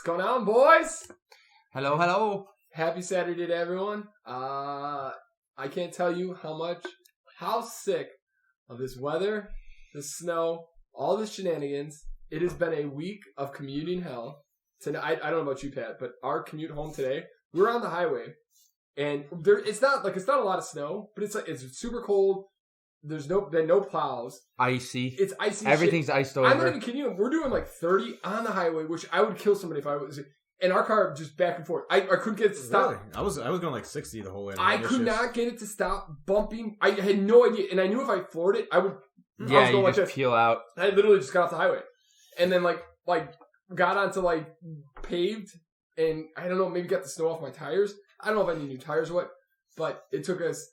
What's going on, boys? Hello, hello. Happy Saturday to everyone. I can't tell you how sick of this weather, the snow, all the shenanigans. It has been a week of commuting hell. Tonight, I don't know about you, Pat, but our commute home today, we were on the highway, and it's not a lot of snow, but it's super cold. There's been no plows. Icy. It's icy. Everything's shit. iced over. I'm not even kidding you. We're doing like 30 on the highway, which I would kill somebody if I was. And our car just back and forth. I couldn't get it to stop. Really? I was going like 60 the whole way. I could not get it to stop bumping. I had no idea, and I knew if I floored it, I would. Yeah, I was you going just peel out. I literally just got off the highway, and then like got onto like paved, and I don't know, maybe got the snow off my tires. I don't know if I need new tires or what, but it took us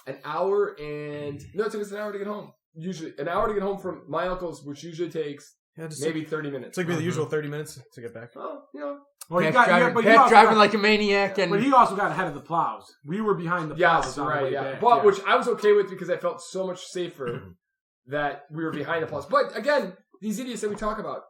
an hour it took us an hour to get home. Usually an hour to get home from my uncle's, which usually takes maybe 30 minutes. It's like the usual 30 minutes to get back. Well, you know. Well, Pat's driving like a maniac, but he also got ahead of the plows. We were behind the plows. Yes, right, yeah. But which I was okay with because I felt so much safer that we were behind the plows. But again, these idiots that we talk about,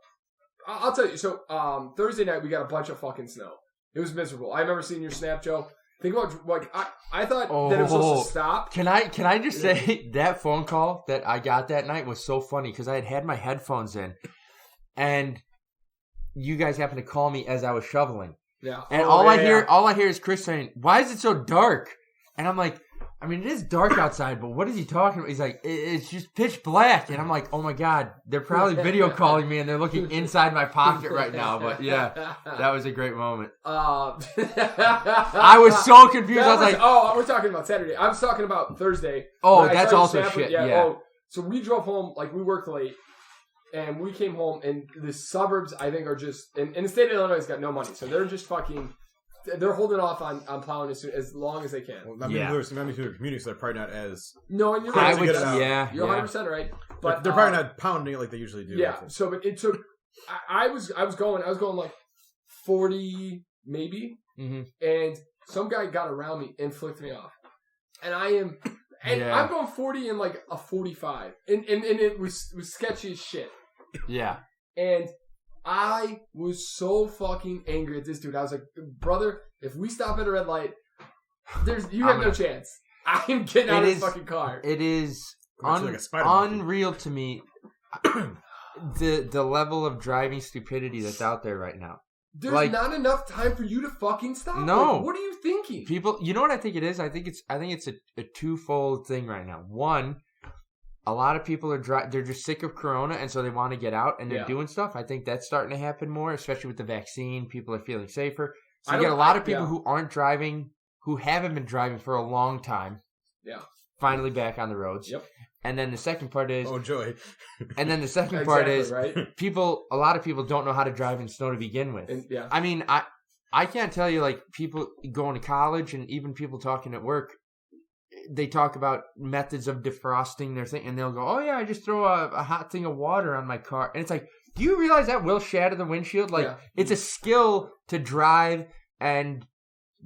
I'll tell you. So Thursday night we got a bunch of fucking snow. It was miserable. I remember seeing your snap, Joe. Think about like I thought that it was supposed to stop. Can I just say that phone call that I got that night was so funny because I had my headphones in, and you guys happened to call me as I was shoveling. Yeah. And all I hear is Chris saying, "Why is it so dark?" And I'm like, I mean, it is dark outside, but what is he talking about? He's like, it's just pitch black. And I'm like, oh my God, they're probably video calling me and they're looking inside my pocket right now. But yeah, that was a great moment. I was so confused. I was like, oh, we're talking about Saturday. I was talking about Thursday. Oh, that's also shit. Yeah. Oh, so we drove home, like we worked late. And we came home, and the suburbs, I think, are just... And the state of Illinois has got no money, so they're just fucking... They're holding off on plowing as long as they can. Well, they're commuting, so they're probably not as... No, and you're right. You're 100% right. But they're probably not pounding it like they usually do. Yeah, so but it took... I was going like 40, maybe, and some guy got around me and flicked me off. And I'm going 40 in like a 45. And it was sketchy as shit. Yeah. And I was so fucking angry at this dude. I was like, brother, if we stop at a red light, you have no chance. I am getting out of this fucking car. It is unreal to me the level of driving stupidity that's out there right now. There's not enough time for you to fucking stop. No. Like, what are you thinking? People, you know what I think it is? I think it's a twofold thing right now. One, a lot of people they're just sick of Corona, and so they want to get out, and they're doing stuff. I think that's starting to happen more, especially with the vaccine. People are feeling safer. So you get a lot of people who aren't driving, who haven't been driving for a long time. Yeah. Finally back on the roads. Yep. And then the second part is... Oh, joy. And then the second part is right? a lot of people don't know how to drive in snow to begin with. And, yeah. I mean, I can't tell you, like, people going to college and even people talking at work, they talk about methods of defrosting their thing, and they'll go, oh, yeah, I just throw a hot thing of water on my car. And it's like, do you realize that will shatter the windshield? Like, it's a skill to drive and...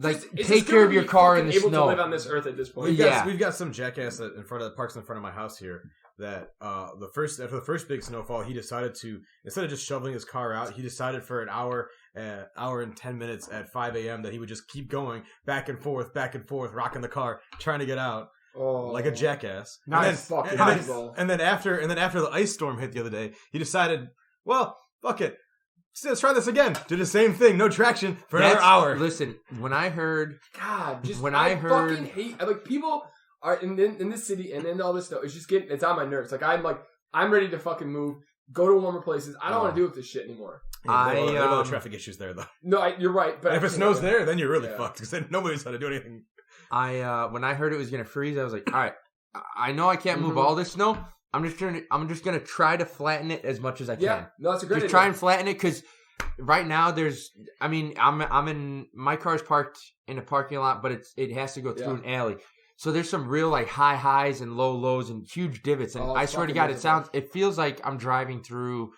Like, take care of your car in the able snow. To live on this earth at this point. We've got some jackass that parks in front of my house here that after the first big snowfall, he decided to, instead of just shoveling his car out, he decided for an hour and 10 minutes at 5 a.m. that he would just keep going back and forth, rocking the car, trying to get out like a jackass. Nice. And then after the ice storm hit the other day, he decided, well, fuck it. Let's try this again. Do the same thing. No traction for another hour. Listen, when I heard... God, I fucking hate... Like, people are in this city and in all this stuff. It's on my nerves. Like, I'm ready to fucking move. Go to warmer places. I don't want to deal with this shit anymore. Yeah, there are other traffic issues there, though. No, you're right. But if it snows there, then you're really fucked. Because then nobody knows how to do anything. When I heard it was going to freeze, I was like, all right, I know I can't move all this snow. I'm just gonna try to flatten it as much as I can. Yeah, no, that's a great idea. Just try and flatten it because right now I'm in my car's parked in a parking lot, but it has to go through an alley. So there's some real like high highs and low lows and huge divots. And I swear to God, it feels like I'm driving through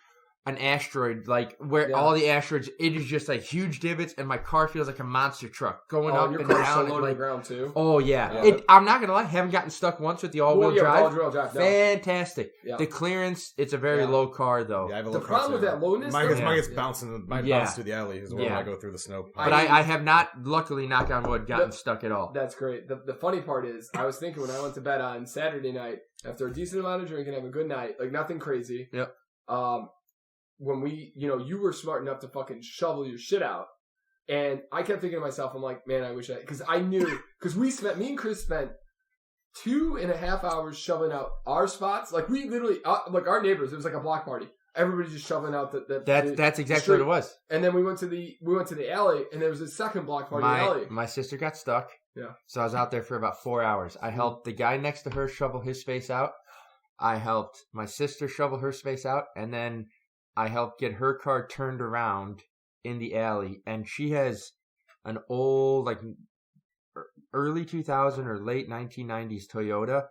an asteroid, like where all the asteroids, it is just like huge divots, and my car feels like a monster truck going up and down. So low to like, the ground too. Oh yeah. I'm not gonna lie, haven't gotten stuck once with the all-wheel drive. Fantastic. Yeah. The clearance, it's a very low car though. Yeah, I have a the problem with that lowness, mine gets bouncing. Mine bounces through the alley as well when I go through the snow. But I have not, luckily, knock on wood, gotten stuck at all. That's great. The funny part is, I was thinking when I went to bed on Saturday night after a decent amount of drinking, having a good night, like nothing crazy. Yep. When we, you were smart enough to fucking shovel your shit out. And I kept thinking to myself, I'm like, man, I wish because I knew, because me and Chris spent 2.5 hours shoveling out our spots. Like we literally, like our neighbors, it was like a block party. Everybody just shoveling out that's exactly what it was. And then we went to the alley, and there was a second block party in the alley. My sister got stuck. Yeah. So I was out there for about 4 hours. I helped the guy next to her shovel his space out. I helped my sister shovel her space out, and then I helped get her car turned around in the alley. And she has an old, like, early 2000 or late 1990s Toyota.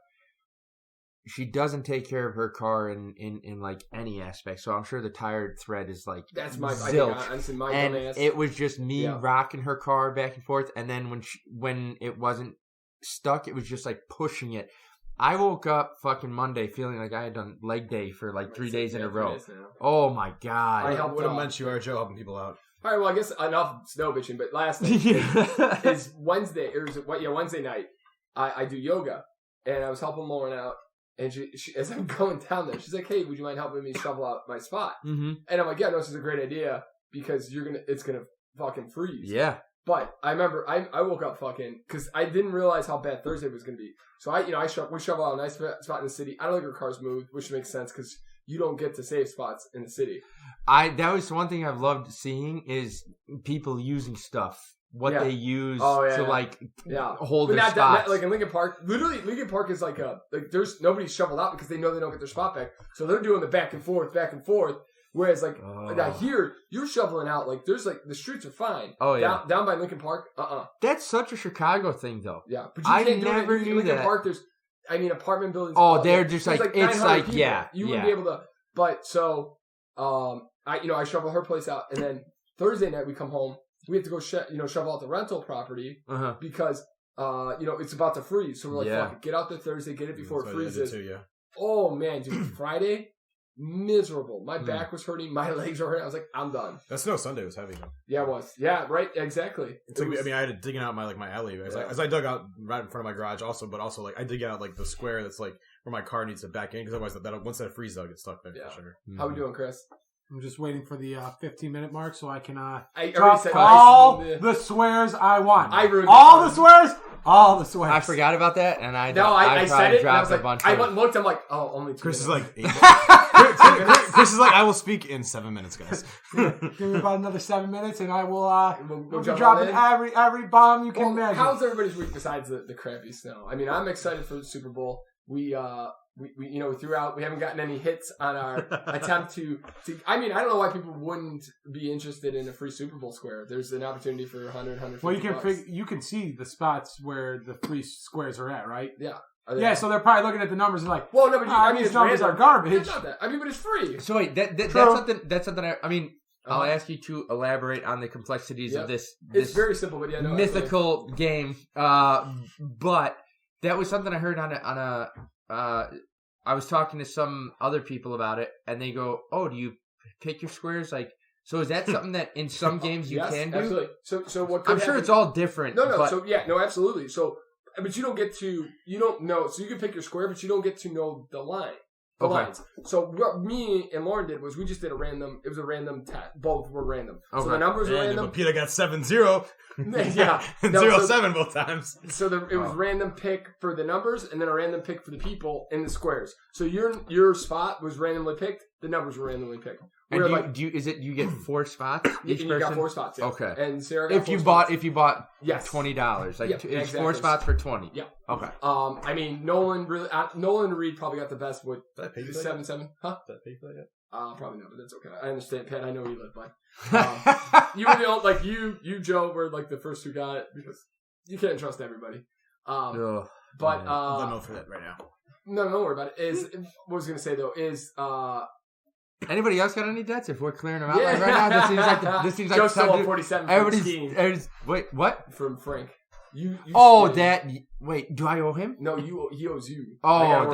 She doesn't take care of her car in like any aspect. So I'm sure the tire thread is like that's my zilch. And dumbass. it was just me rocking her car back and forth. And then when it wasn't stuck, it was just like pushing it. I woke up fucking Monday feeling like I had done leg day for like 3 days in a row. Oh my God. What a munch you are, Joe, helping people out. All right, well, I guess enough snow bitching, but last night is Wednesday. It was Wednesday night. I do yoga, and I was helping Lauren out, and she as I'm going down there, she's like, "Hey, would you mind helping me shovel out my spot?" Mm-hmm. And I'm like, "Yeah, no, this is a great idea because it's gonna fucking freeze." Yeah. But I remember I woke up fucking because I didn't realize how bad Thursday was gonna be. So we shovel out a nice spot in the city. I don't think our cars moved, which makes sense because you don't get to save spots in the city. That was one thing I've loved seeing is people using stuff. What they use to hold but their spots. Like in Lincoln Park, literally Lincoln Park is like there's nobody shoveled out because they know they don't get their spot back. So they're doing the back and forth. Whereas here, you're shoveling out like there's like the streets are fine. Oh yeah. Down by Lincoln Park, That's such a Chicago thing though. Yeah. But you can't never knew Lincoln that. Park, there's apartment buildings. Oh, they're just like it's like people. You wouldn't be able to but so I shovel her place out, and then Thursday night we come home. We have to go shovel out the rental property because it's about to freeze. So we're like, fuck it, get out there Thursday, get it before it freezes. Too, Oh man, dude, Friday, miserable. My back was hurting, my legs were hurting. I was like, I'm done. That snow Sunday was heavy though. Yeah, it was. Yeah, right, exactly. I had to dig out my alley as I dug out right in front of my garage. But also like I dig out like the square that's like where my car needs to back in because otherwise once that freezes, I'll get stuck there for sure. How we doing, Chris? I'm just waiting for the 15-minute mark so I can drop all the swears I want. All the swears. I forgot about that, and I said it. And I was like, bunch I went and looked. I'm like, oh, only 2 Chris minutes. is like, Chris is like, I will speak in 7 minutes, guys. Give me about another 7 minutes, and I will we'll be dropping every bomb you can imagine. How's everybody's week besides the crappy snow? I mean, I'm excited for the Super Bowl. We throughout we haven't gotten any hits on our attempt to I mean, I don't know why people wouldn't be interested in a free Super Bowl square. There's an opportunity for 150 Well, you can see the spots where the free squares are at, right? Yeah. Yeah, so they're probably looking at the numbers and like, well, no, but these numbers are garbage. It's not that. I mean, but it's free. So wait, that's something I mean, I'll ask you to elaborate on the complexities of this it's very simple, but mythical game. But that was something I heard on a I was talking to some other people about it, and they go, "Oh, do you pick your squares?" Like, so is that something that in some games you can do? Absolutely. So what? I'm sure it's all different. No. But... So absolutely. So, but you don't know. So you can pick your square, but you don't get to know the line. The lines. So what me and Lauren did was we just did a random. It was a random both were random. Okay. So the numbers were random. But Peter got 7-0. Yeah, and 0-7 both times. So it was random pick for the numbers, and then a random pick for the people in the squares. So your spot was randomly picked. The numbers were randomly picked. And you get 4 spots each person? You got 4 spots. Yeah. Okay. And Sarah got if you bought $20, like exactly. 4 spots for $20. Yeah. Okay. I mean, Nolan Reed probably got the best with 7-7. Huh? Did I pay for that yet? Probably not, but that's okay. I understand, Pat. I know you live by. You were the only, you, Joe, were like the first who got it because you can't trust everybody. I don't know for that right now. No, don't worry about it. What I was gonna say though is Anybody else got any debts? If we're clearing them out like right now, this seems like Joe's the time still to- on 47. everybody's wait, what? From Frank. You Wait, do I owe him? No, he owes you. Oh,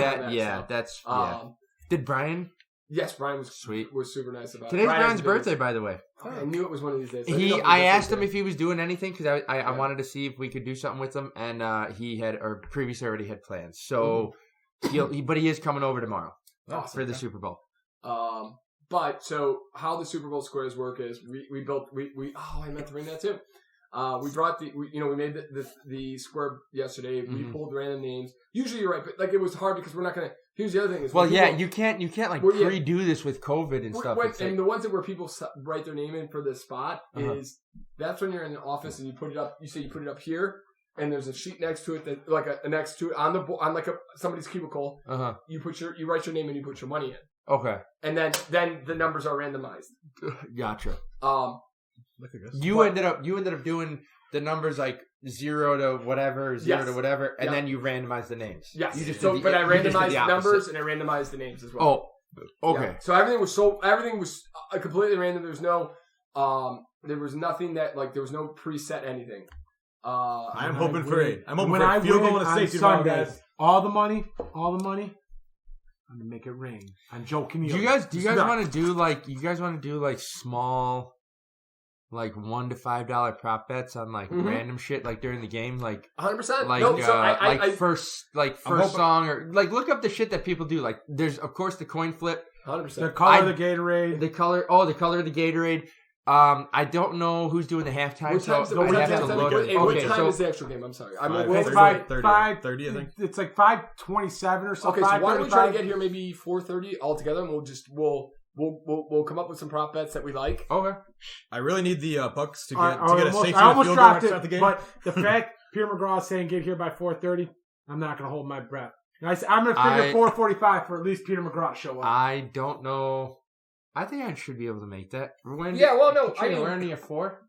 that's so. Did Brian? Yes, Brian was Sweet. Was super nice about it. Today's Brian Brian's birthday, by the way. I knew it was one of these days. I asked him if he was doing anything because I wanted to see if we could do something with him, and he had or previously already had plans. So but he is coming over tomorrow for the Super Bowl. But so how the Super Bowl squares work is we built I meant to bring that too. We brought we made the square yesterday. We pulled random names. Usually you're right, but like it was hard because we're not gonna. Here's the other thing: is you can't like pre-do this with COVID and stuff. And the ones that where people write their name in for the spot is that's when you're in the office and you put it up. You say you put it up here, and there's a sheet next to it that like next to it on somebody's cubicle. You write your name and you put your money in. Okay. And then the numbers are randomized. Gotcha. Look at this. You ended up doing the numbers like 0 to whatever, to whatever, and then you randomized the names. Yes. You just but I randomized the numbers and I randomized the names as well. Oh, okay. Yeah. So everything was completely random. There was no there was nothing that like there was no preset anything. I'm hoping for a I field goal win and a on safety ball, Sunday, guys. all the money. I'm gonna make it rain. I'm joking. Do you guys want to do like small, like $1 to $5 prop bets on like random shit like during the game, like 100%. Like first song or like look up the shit that people do. Like there's of course the coin flip, 100%. The color of the Gatorade, the color of the Gatorade. I don't know who's doing the halftime. What time is the actual game? I'm sorry. It's 5:30, I think. It's like 5:27 or something. Okay, so why don't we try to get here maybe 4:30 all together, and we'll come up with some prop bets that we like. Okay. I really need the Bucks to get a safety I almost field dropped goal it, to start the game. but the fact Peter McGraw is saying get here by 4:30, I'm not going to hold my breath. I'm going to figure 4:45 for at least Peter McGraw to show up. I don't know. I think I should be able to make that. We're only at 4.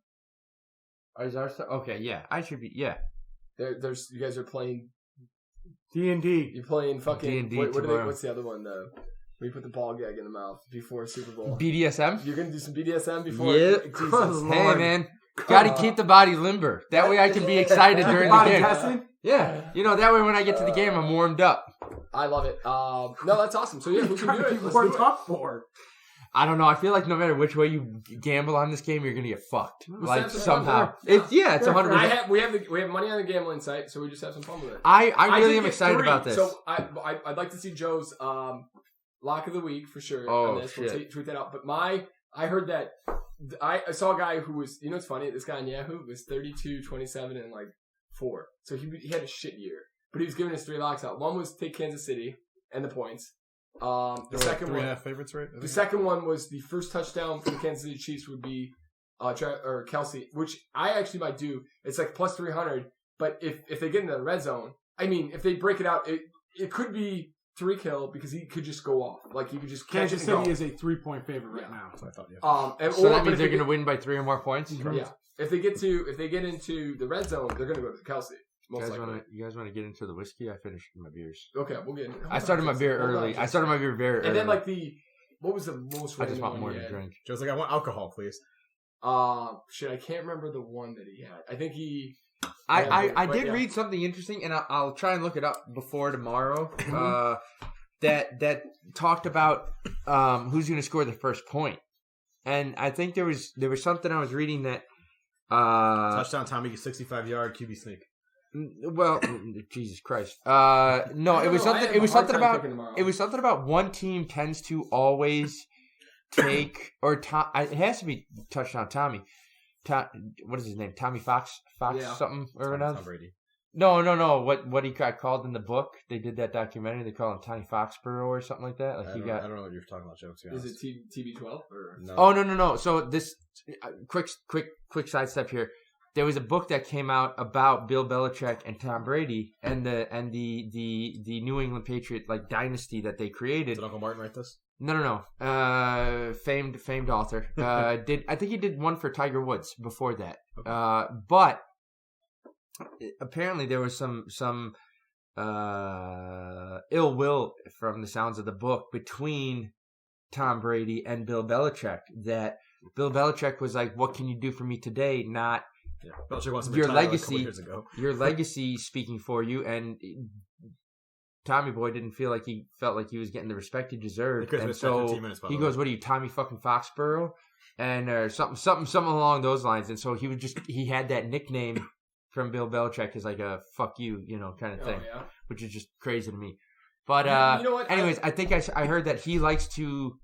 Is our stuff? Okay, yeah. I should be. Yeah. There's you guys are playing D&D. You're playing fucking D&D what's the other one though? We put the ball gag in the mouth before Super Bowl. BDSM? You're gonna do some BDSM before? Yeah. Hey man, gotta keep the body limber. That way I can be excited during the game. Testing? Yeah, that way when I get to the game, I'm warmed up. I love it. No, that's awesome. So yeah, we can do it. Let's Warmed up for. I don't know. I feel like no matter which way you gamble on this game, you're gonna get fucked. Like somehow. It's 100%. We have money on the gambling site, so we just have some fun with it. I really am excited about this. So I'd like to see Joe's lock of the week for sure. Oh, on this. shit. We'll tweet that out. But I heard that I saw a guy who was, it's funny. This guy on Yahoo was 32, 27, and like 4. So he had a shit year, but he was giving his 3 locks out. One was take Kansas City and the points. The second 3.5 favorites, right? The second one was the first touchdown for the Kansas City Chiefs would be Kelsey, which I actually might do. It's like plus 300, but if they get into the red zone, I mean, if they break it out, it could be 3 kill because he could just go off. Like he could just catch Kansas it and City go. is a 3-point favorite right now. So I thought, yeah. So that means they're going to win by 3 or more points. Yeah. If they get into the red zone, they're going to go to Kelsey. You guys want to get into the whiskey? I finished my beers. Okay, we'll get. I started my beer early. I started my beer very early. And then what was the most? I just want more to drink. Joe's like, I want alcohol, please. Shit, I can't remember the one that he had. I think he. I did read something interesting, and I'll try and look it up before tomorrow. That talked about who's going to score the first point, and I think there was something I was reading that touchdown Tommy 65-yard QB sneak. Well, Jesus Christ. No, it was something. It was something about one team tends to always take it has to be touchdown Tommy. What is his name? Tommy Fox something or another. Tom Brady. No. What he got called in the book? They did that documentary. They call him Tommy Foxborough or something like that. Like I don't know what you're talking about, Joe. Is it TB12 or no? Oh no. So this quick sidestep here. There was a book that came out about Bill Belichick and Tom Brady and the New England Patriot like dynasty that they created. Did Uncle Martin write this? No. Famed author. I think he did one for Tiger Woods before that. Okay. But apparently there was some ill will from the sounds of the book between Tom Brady and Bill Belichick. That Bill Belichick was like, "What can you do for me today?" Not Belichick wants to your retire legacy. Like a couple years ago. Your legacy speaking for you, and Tommy Boy didn't feel like he felt like he was getting the respect he deserved, and so he goes, "What are you, Tommy fucking Foxborough?" And something along those lines. And so he had that nickname from Bill Belichick as like a "fuck you," kind of thing, which is just crazy to me. But you know what? anyways, I think I heard that he likes to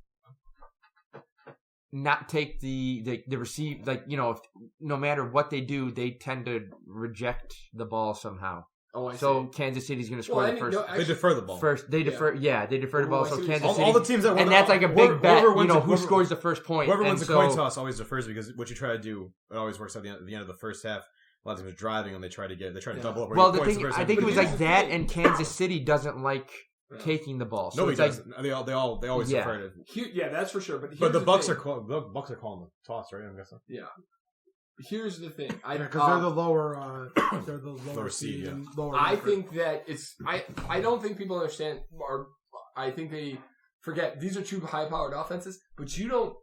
not take the receive, like, if, no matter what they do, they tend to reject the ball somehow. Oh, I so see. Kansas City's going to score the first. They defer the ball. First, they defer. Yeah, they defer the ball. So Kansas City, all the teams that won, and that's like a big bet. Who scores the first point? Whoever wins the coin toss always defers, because what you try to do, it always works out at the end of the first half. A lot of teams are driving and they try to double up. Well, the thing, I think it was like that, and Kansas City doesn't like taking the ball. So nobody does. They always defer it. Yeah, that's for sure. But the Bucks are calling the toss, right? I'm guessing. Yeah. Here's the thing, because they're the lower seed. Yeah. Lower I think that it's. I don't think people understand, or I think they forget these are two high-powered offenses. But you don't.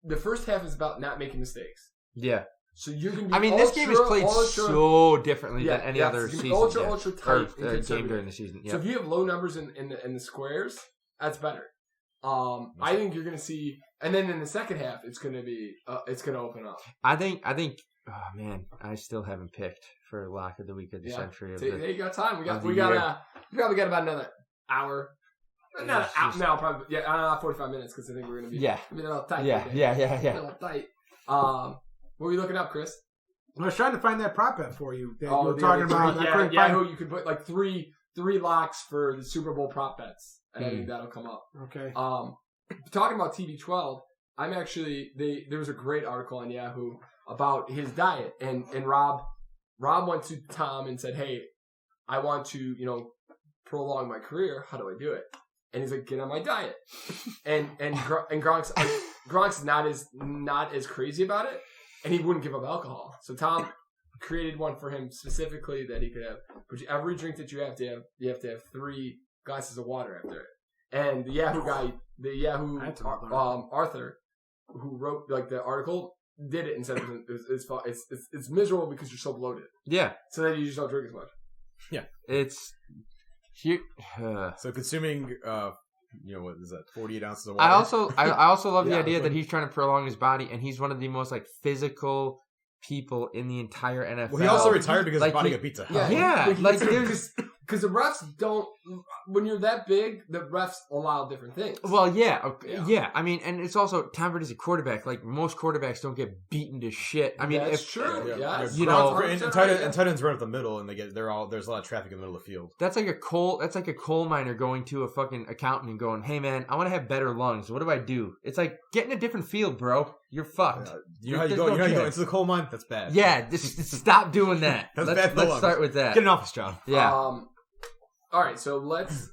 The first half is about not making mistakes. Yeah. So you're going to be. This game is played so differently than any other season. Ultra tight game during the season. Yeah. So if you have low numbers in the squares, that's better. I think you're going to see, and then in the second half, it's going to be, it's going to open up. I think. Oh man, I still haven't picked for lock of the week of the century. You got time. We probably got about another hour. Not an hour now, probably. Yeah, 45 minutes, because I think we're going to be. A little tight. Yeah. A little tight. What were you looking up, Chris? I was trying to find that prop bet for you that you were talking about. Yahoo, you could put like three locks for the Super Bowl prop bets. And I think that'll come up. Okay. Talking about TB12, I'm actually there was a great article on Yahoo about his diet, and Rob went to Tom and said, "Hey, I want to prolong my career. How do I do it?" And he's like, "Get on my diet." and Gronk's not as crazy about it, and he wouldn't give up alcohol. So Tom created one for him specifically that he could have. But every drink that you have to have 3 glasses of water after it. And the Yahoo guy, Arthur, who wrote like the article, did it and said it's miserable because you're so bloated. Yeah. So then you just don't drink as much. Yeah. It's here. So consuming, what is that? 48 ounces of water. I also love the idea that he's trying to prolong his body, and he's one of the most like physical people in the entire NFL. Well, he also retired because his body got pizza. Yeah, there's. Because the refs don't, when you're that big, the refs allow different things. Well, yeah. I mean, and it's also, Tom Brady's a quarterback. Like, most quarterbacks don't get beaten to shit. I mean, that's true. Yeah. And tight ends run up the middle, and there's a lot of traffic in the middle of the field. That's like a coal miner going to a fucking accountant and going, "Hey man, I want to have better lungs. What do? It's like, get in a different field, bro. You're fucked. You know how you go into the coal mine? That's bad. Yeah, just stop doing that. Let's start with that. Get an office job. Yeah. All right, so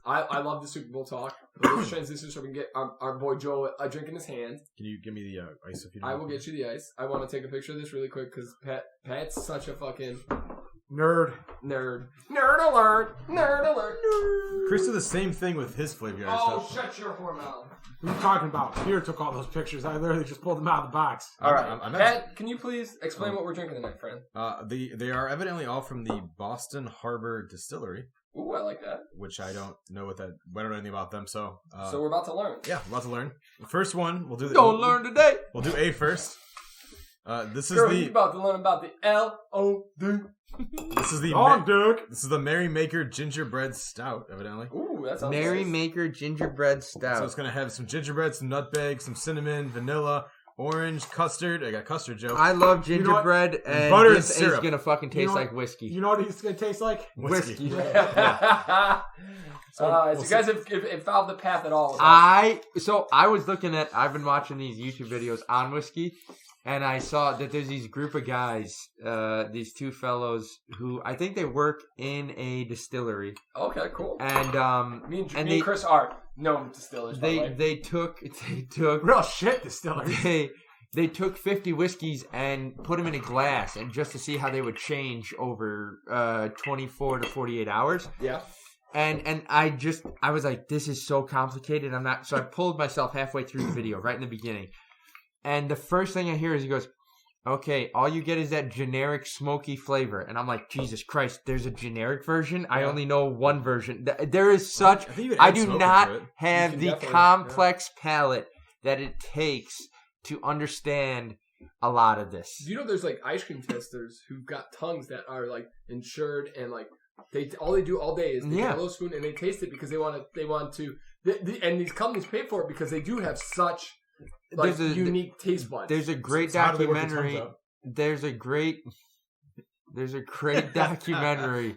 I love the Super Bowl talk. Let's transition so we can get our boy Joe a drink in his hand. Can you give me the ice if you I will get you the ice. I want to take a picture of this really quick because Pat's such a fucking nerd. Nerd alert. Chris did the same thing with his flavor stuff. Shut your whore mouth. What are you talking about? Peter took all those pictures. I literally just pulled them out of the box. All right. Pat, can you please explain what we're drinking tonight, friend? They are evidently all from the Boston Harbor Distillery. Ooh, I like that. Which I don't know I don't know anything about them, so... so we're about to learn. Yeah, we're about to learn. The first one, we'll do... Learn today! We'll do A first. This is You're about to learn about the L-O-D. This is the... Duke! This is the Merry Maker Gingerbread Stout, evidently. Ooh, that sounds Merry nice. Maker Gingerbread Stout. So it's going to have some gingerbread, some nutmeg, some cinnamon, vanilla... Orange, custard. I got custard, Joe. I love gingerbread, and butter this and syrup. is going to fucking taste like whiskey. You know what it's going to taste like? Whiskey. Yeah. So you guys have followed the path at all. I was looking at, I've been watching these YouTube videos on whiskey, and I saw that there's these group of guys, these 2 fellows who I think they work in a distillery. Okay, cool. And me and Chris are known distillers. They took real shit distillers. They took 50 whiskeys and put them in a glass, and just to see how they would change over 24 to 48 hours. Yeah. And I was like, this is so complicated. So I pulled myself halfway through the video, right in the beginning. And the first thing I hear is he goes, okay, all you get is that generic smoky flavor. And I'm like, Jesus Christ, there's a generic version? Yeah. I only know one version. There is such, I do not have the complex palate that it takes to understand a lot of this. You know, there's like ice cream testers who've got tongues that are like insured and like all they do all day is they get a little spoon and they taste it because they want to and these companies pay for it because they do have such like unique taste buds. There's a great documentary. There's a great documentary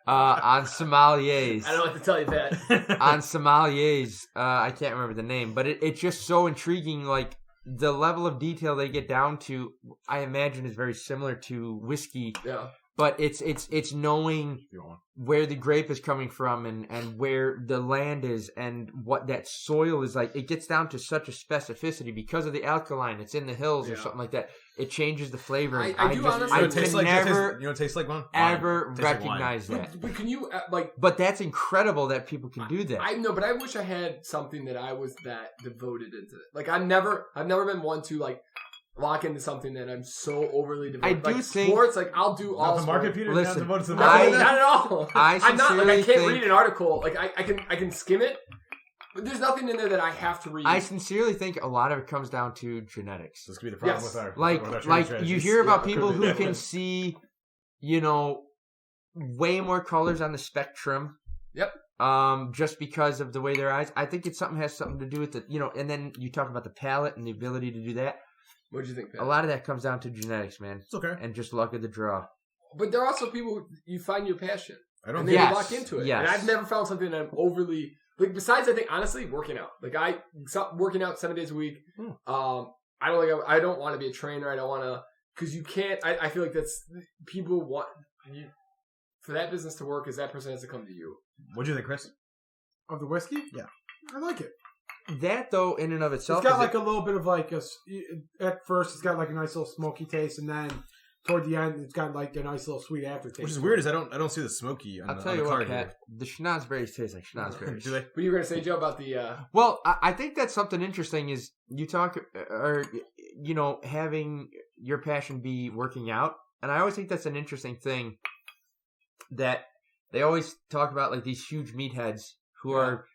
on sommeliers. I don't have to tell you that. On sommeliers, I can't remember the name, but it's just so intriguing. Like the level of detail they get down to, I imagine, is very similar to whiskey. Yeah. But it's knowing where the grape is coming from and where the land is and what that soil is like. It gets down to such a specificity because of the alkaline. It's in the hills or something like that. It changes the flavor. I can never taste like one? Ever recognize that. But can you But that's incredible that people can do that. I know, but I wish I had something that I was that devoted into it. Like I've never been one to like lock into something that I'm so overly devoted. I do like think sports, like I'll do all the market, Peter. Listen, not at all. I'm not like I can't read an article. Like I can skim it, but there's nothing in there that I have to read. I sincerely think a lot of it comes down to genetics. This could be the problem with our like you hear about people who can see, way more colors on the spectrum. Yep. Just because of the way their eyes. I think has something to do with it. And then you talk about the palate and the ability to do that. What do you think, Pat? A lot of that comes down to genetics, man. It's okay. And just luck of the draw. But there are also people who you find your passion. And they lock into it. Yes. And I've never found something that I'm overly like. Besides, I think honestly, working out. Like working out 7 days a week. I don't want to be a trainer. I don't want to because you can't. I feel like that's people want for that business to work. Is that person has to come to you? What do you think, Chris? Of the whiskey? Yeah, I like it. That, though, in and of itself... It's got like a little bit of like at first, it's got like a nice little smoky taste, and then toward the end, it's got like a nice little sweet aftertaste. Which is weird, is I don't see the smoky on I'll tell you what, Pat, the schnozberries taste like schnozberries. Do they? What you were going to say, Joe, about the... Well, I think that's something interesting is you talk, or, having your passion be working out. And I always think that's an interesting thing that they always talk about like these huge meatheads who are...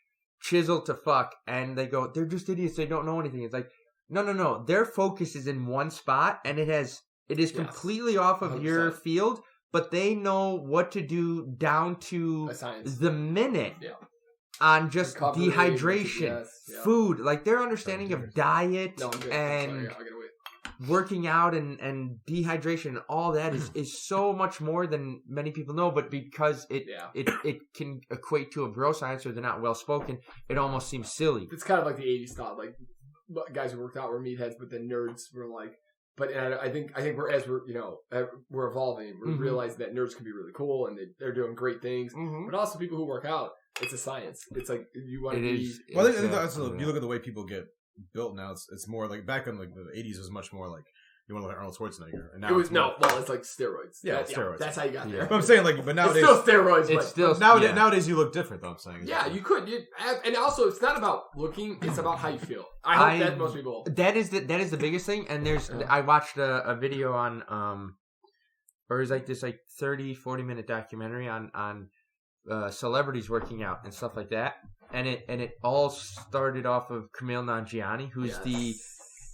chiseled to fuck, and they go, they're just idiots, they don't know anything. It's like, no. Their focus is in one spot, and it is completely off of 100%. Your field, but they know what to do down to the minute on just dehydration, food, like their understanding of diet and working out and dehydration and all that is so much more than many people know, but because it can equate to a bro science or they're not well spoken, it almost seems silly. It's kind of like the 80s thought, like guys who worked out were meatheads, but then nerds were like. But I think we're evolving, we're realizing that nerds can be really cool and they're doing great things. But also people who work out, it's a science. It's like you want to be. Well, I think that's you look at the way people get built now. It's more like back in like the 80s was much more like you want to look at Arnold Schwarzenegger. And now it's like steroids. Yeah, steroids. That's how you got there. But I'm saying but nowadays it's still steroids. Nowadays you look different. Though I'm saying. Yeah, you could. And also it's not about looking; it's about how you feel. I hope that most people. That is the biggest thing. And I watched a video on or it was like this 30-40 minute documentary on celebrities working out and stuff like that. And it all started off of Kumail Nanjiani, who's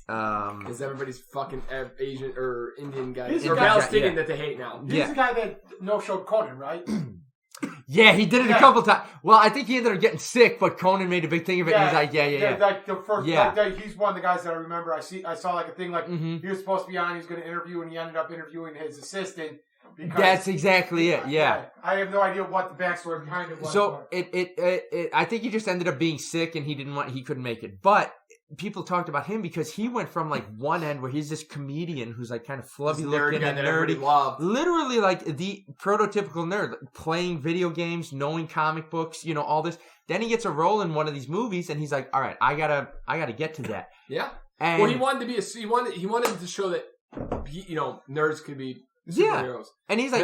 because everybody's fucking Asian or Indian guy or Palestinian that they hate now. He's the guy that no-showed Conan, right? Yeah, he did it a couple times. Well, I think he ended up getting sick, but Conan made a big thing of it. And he's like, Like the first, he's one of the guys that I remember. I saw like a thing like he was supposed to be on. He was going to interview, and he ended up interviewing his assistant. That's exactly it. Yeah, I have no idea what the backstory behind it was. So I think he just ended up being sick, and he couldn't make it. But people talked about him because he went from like one end where he's this comedian who's like kind of flubby looking and nerdy, literally like the prototypical nerd, playing video games, knowing comic books, all this. Then he gets a role in one of these movies, and he's like, "All right, I gotta get to that." Yeah. And he wanted to be he wanted to show that nerds could be superheroes. And he's like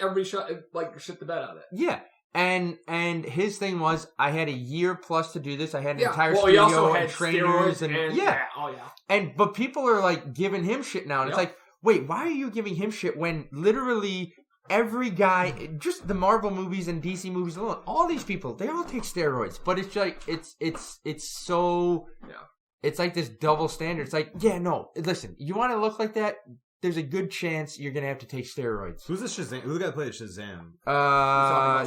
everybody shut the bed out of it. Yeah. And his thing was, I had a year plus to do this. I had an entire he studio also had and trainers steroids and yeah. Oh yeah. But people are like giving him shit now, and it's like, wait, why are you giving him shit when literally every guy, just the Marvel movies and DC movies alone, all these people, they all take steroids. But it's like it's so it's like this double standard. It's like, yeah, no, listen, you want to look like that? There's a good chance you're gonna have to take steroids. Who's the Shazam? Who's the guy that played Shazam?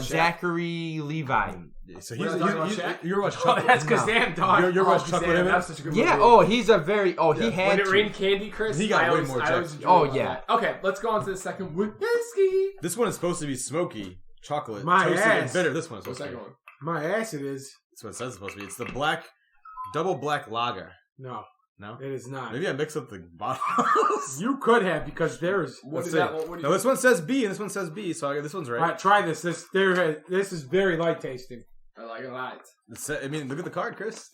Zachary Levi. So you're watching. Oh, that's Kazam, dog. You're watching Chuck Lorre. That's such a good movie. Yeah. Oh, he's a very. Oh, he had. When it to. rained candy, Chris. He got way more checks. Oh yeah. Okay, let's go on to the second whiskey. This one is supposed to be smoky chocolate, My toasted ass. and bitter. This one's The supposed to second be. one. My ass, it is. That's what it says it's supposed to be. It's the double black lager. No, No, it is not. maybe I mixed up the bottles. You could have because there's. What Let's is see. that one? What do No, you this one says B and this one says B, so this one's right. All right, try this. This is very light tasting. I like it a lot. I mean, look at the card, Chris.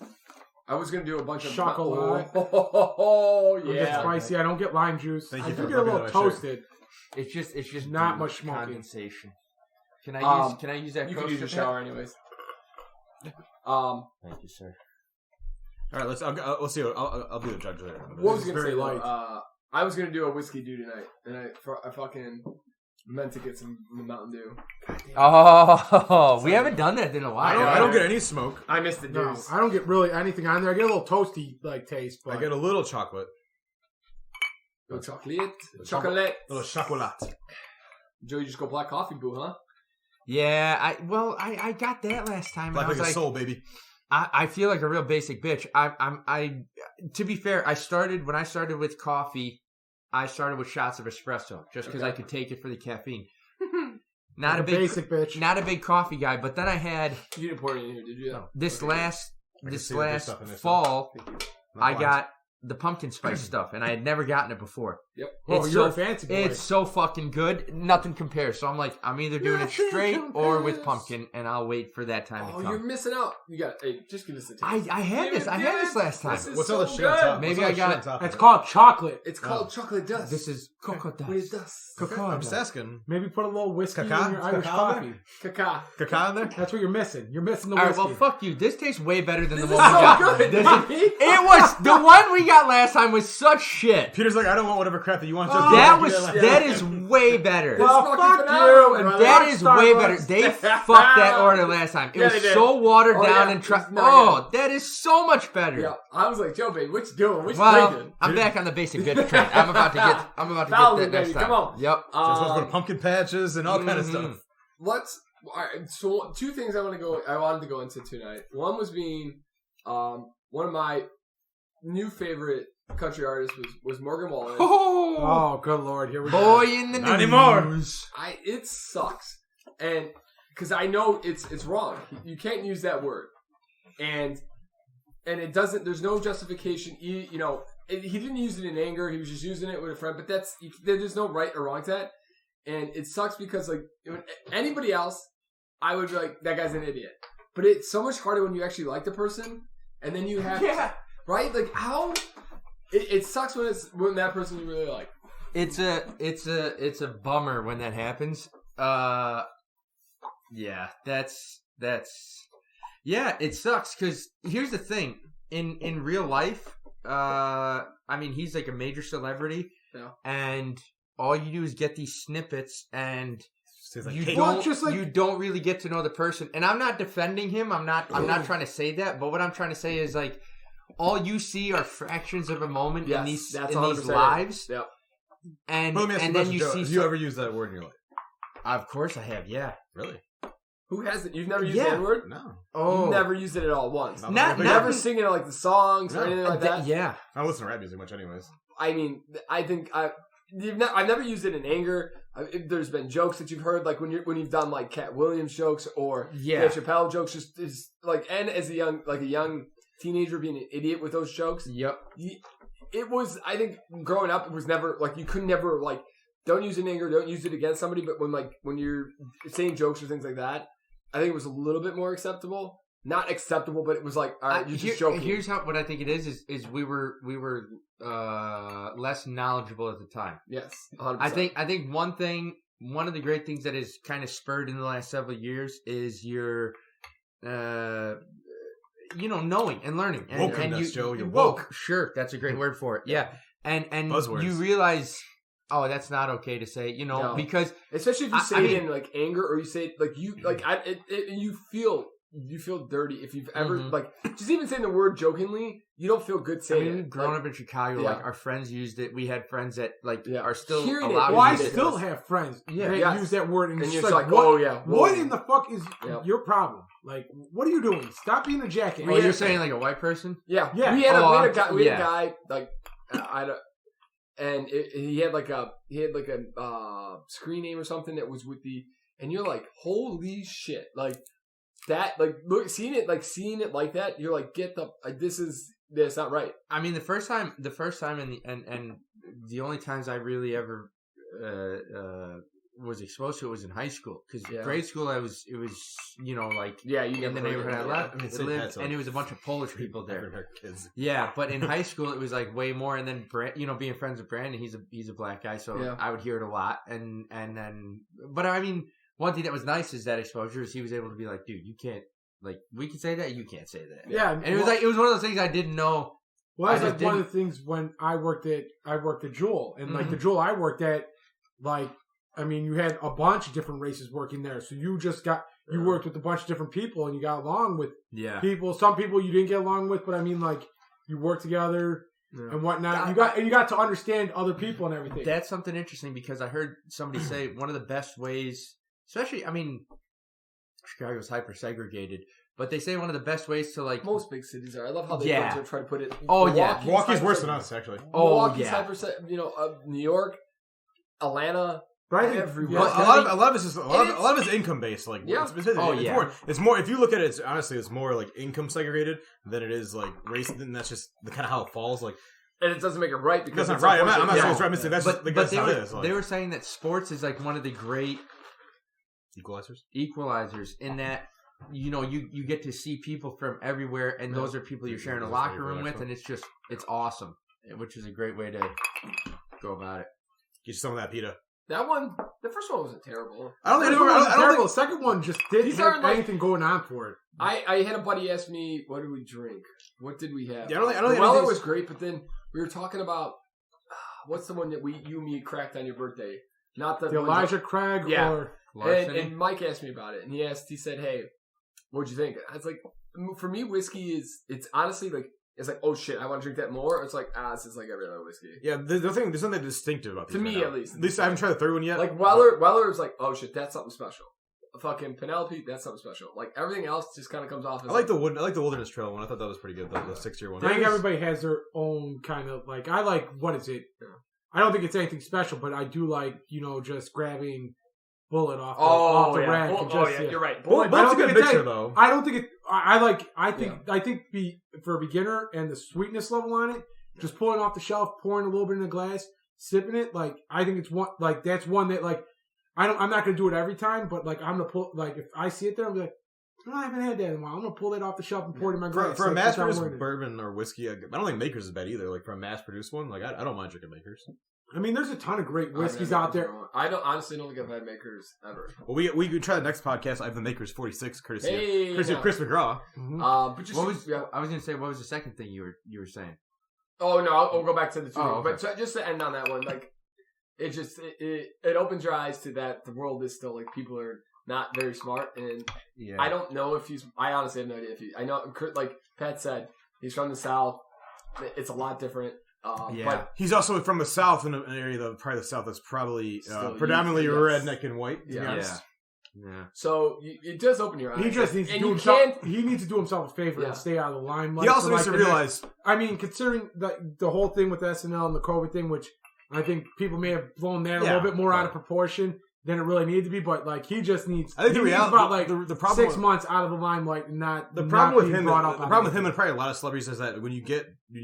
I was gonna do a bunch of Chocolate. Oh I get yeah. spicy. I don't get lime juice. Thank I you do for get a little rubbing on my shirt. toasted. It's just Not the much smoking. condensation. Can I use that? You can coaster use your pad? shower anyways. Thank you, sir. All right, let's see. I'll be the judge later. What was This I is gonna very say? light. Though, I was gonna do a whiskey dew tonight, and I fucking meant to get some Mountain Dew. Oh, we haven't done that in a while. I don't get any smoke. I missed the No, dews. I don't get really anything on there. I get a little toasty like taste, but I get a little chocolate, Chocolate. a little chocolate. Joe, you just go black coffee, boo, huh? Yeah, I got that last time. Black and I was like a like, soul, baby. I feel like a real basic bitch. To be fair, when I started with coffee, I started with shots of espresso just because I could take it for the caffeine. Not a big basic bitch. Not a big coffee guy, but then I had You didn't pour it in here, did you? no, this last see the good stuff in this fall. Not I blind. got the pumpkin spice stuff, and I had never gotten it before. Yep. Oh, It's you're so a fancy boy. It's so fucking good. Nothing compares. So I'm like, I'm either doing it straight or with pumpkin, and I'll wait for that time Oh, to you're come. missing out. You got. Hey, just give us a taste. I had this. I had this last time. This is What's all the so shit on good. top? Maybe What's all I the got shit it. on top of It's it? called chocolate. It's called chocolate dust. This is cocoa dust. What is dust? Cocoa I'm dust. just asking. Maybe put a little whiskey Cacao? in your Irish Cacao coffee. Cacao. Cacao in there? That's what you're missing. You're missing the All right, whiskey. well, fuck you. This tastes way better than This the is one we so got. good. It was the one we got last time was such shit. Peter's like, I don't want whatever crap that you want. That is way better. Well, fucking fuck phenomenal, you. And brother. That fuck is way Starbucks. better. They fucked that order last time. It Yeah, was they did. so watered Oh, down yeah. and It's not that is so much better. Yeah, I was like, Joe, babe, what you doing? What you Well, drinking? I'm back on the basic bitch train. I'm about to get Follow me, that next baby. time. Come on. Yep. Just supposed to go to pumpkin patches and all kind of Mhm. stuff. Let's. All right, so two things I wanted to go into tonight. One was being, one of my new favorite country artists was Morgan Wallen. Oh, Oh, good lord. Here we boy go. in the Not news. anymore. It sucks, and because I know it's wrong. You can't use that word, and it doesn't. There's no justification. He didn't use it in anger. He was just using it with a friend. But there's no right or wrong to that, and it sucks because like anybody else, I would be like, that guy's an idiot. But it's so much harder when you actually like the person, and then you have right, like how it sucks when that person you really like. It's a bummer when that happens. Yeah, it sucks because here's the thing. In real life, I mean, he's like a major celebrity, and all you do is get these snippets, and you don't really get to know the person. And I'm not defending him. I'm not trying to say that. But what I'm trying to say is like, all you see are fractions of a moment in these lives. Yep. And Well, let me ask you a then question, you Joe. see. Have you ever used that word in your life? Of course I have. Yeah. Really? Who hasn't? You've never used Yeah. that word? No. Oh. You've never used it at all once. Not You've never singing like the songs or No. anything like that. Yeah. I don't listen to rap music much, anyways. I mean, I think I've never used it in anger. There's been jokes that you've heard, like when you've done like Cat Williams jokes or Dave Chappelle jokes, just like, and as a young teenager being an idiot with those jokes. Yep. It was, I think, growing up, it was never like you could never like don't use it in anger, don't use it against somebody. But when you're saying jokes or things like that, I think it was a little bit more acceptable. Not acceptable, but it was like, all right, you're just joking. Here's what I think it is we were less less knowledgeable at the time. Yes, 100%. I think one thing one of the great things that has kind of spurred in the last several years is your, knowing and learning. And Joe. You're woke. Sure, that's a great word for it. Yeah, and Buzzwords. you realize, that's not okay to say, because especially if you say it in like anger or you say it like you like you feel dirty if you've ever like just even saying the word jokingly. You don't feel good saying it. Growing up in Chicago, like our friends used it. We had friends that are still hearing allowed it. Well, I to use still it. have friends that Yes. use that word, and And it's you're like, what, what in the fuck is your problem? Like, what are you doing? Stop being a jackass. Oh, you're saying like a white person? Yeah. We had a guy like he had like a screen name or something that was with and you're like, holy shit, like that, like look, seeing it like that, you're like, get the that's not right. I mean, the first time, and the only times I really ever was exposed to it was in high school, because grade school it was in the neighborhood I lived, and it was a bunch of Polish people there. Yeah, but in high school it was like way more, and then being friends with Brandon, he's a black guy, so I would hear it a lot, and then, but I mean, one thing that was nice is that exposure is he was able to be like, dude, you can't, like, we can say that, you can't say that. Yeah, and it was one of those things I didn't know. Well, that's like one of the things when I worked at Jewel, and like the Jewel I worked at, like, I mean, you had a bunch of different races working there, so you worked with a bunch of different people, and you got along with people. Some people you didn't get along with, but I mean, like, you worked together and whatnot. You got to understand other people and everything. That's something interesting, because I heard somebody say one of the best ways, especially, I mean, Chicago's hyper segregated, but they say one of the best ways to, like, most big cities are. I love how they try to put it. Milwaukee's worse than us, actually. Milwaukee's hyper, New York, Atlanta. Everywhere. A lot of it's income based. Like, it's more. If you look at it, honestly, it's more like income segregated than it is like race. And that's just the kind of how it falls. Like, and it doesn't make it right because that's not right. I'm not saying it's right. I'm saying that's just that's how it is. They were saying that sports is like one of the great equalizers in that, you get to see people from everywhere, and those are people you're sharing a locker room with, and it's awesome, which is a great way to go about it. Get you some of that pita. That one, the first one wasn't terrible. I don't think it was terrible. The second one just didn't have anything going on for it. I had a buddy ask me, what did we drink? What did we have? Yeah, I don't think Weller was great, but then we were talking about, what's the one that you and me cracked on your birthday? Not the Elijah Craig or... And Mike asked me about it, and he said, hey, what'd you think? I was like, for me, whiskey it's honestly like, it's like, oh shit, I want to drink that more. It's like, this is like every other whiskey. Yeah, there's something distinctive about these. To me, at least. At least I haven't tried the third one yet. Like Weller is like, oh shit, that's something special. Fucking Penelope, that's something special. Like everything else just kind of comes off as I like the Wilderness Trail one. I thought that was pretty good. The 6-year one. I think everybody has their own kind of like. I like, what is it? Yeah. I don't think it's anything special, but I do like, just grabbing Bullet off the rack. You're right. Bullet's a good mixture, though. I don't think it. I think for a beginner and the sweetness level on it, just pulling off the shelf, pouring a little bit in a glass, sipping it. Like, I think it's one. Like, that's one that, like, I'm not gonna do it every time, but like, I'm gonna pull. Like, if I see it there, I'm like, I haven't had that in a while. I'm gonna pull that off the shelf and pour it in my glass. For a mass-produced bourbon or whiskey, I don't think Makers is bad either. Like, for a mass-produced one, like, I don't mind drinking Makers. I mean, there's a ton of great whiskeys out there. I honestly don't think I've had Makers ever. Well, we could try the next podcast. I have the Makers 46, courtesy of Chris McGraw. Mm-hmm. I was going to say, what was the second thing you were saying? Oh no, we'll go back to the two. Okay. But just to end on that one, like, it opens your eyes to that the world is still like, people are not very smart, and I don't know if I honestly have no idea if I know, like Pat said, he's from the South. It's a lot different. But he's also from the South, in an area probably the South that's probably predominantly redneck and white. To be honest. Yeah. So it does open your eyes. He just needs to do himself a favor and stay out of the limelight. He also needs to realize. I mean, considering the whole thing with SNL and the COVID thing, which I think people may have blown that a little bit more out of proportion than it really needed to be, but like, he just needs. I think the reality about like the problem 6 months out of the limelight, and not the problem with him. The problem with him and probably a lot of celebrities is that when you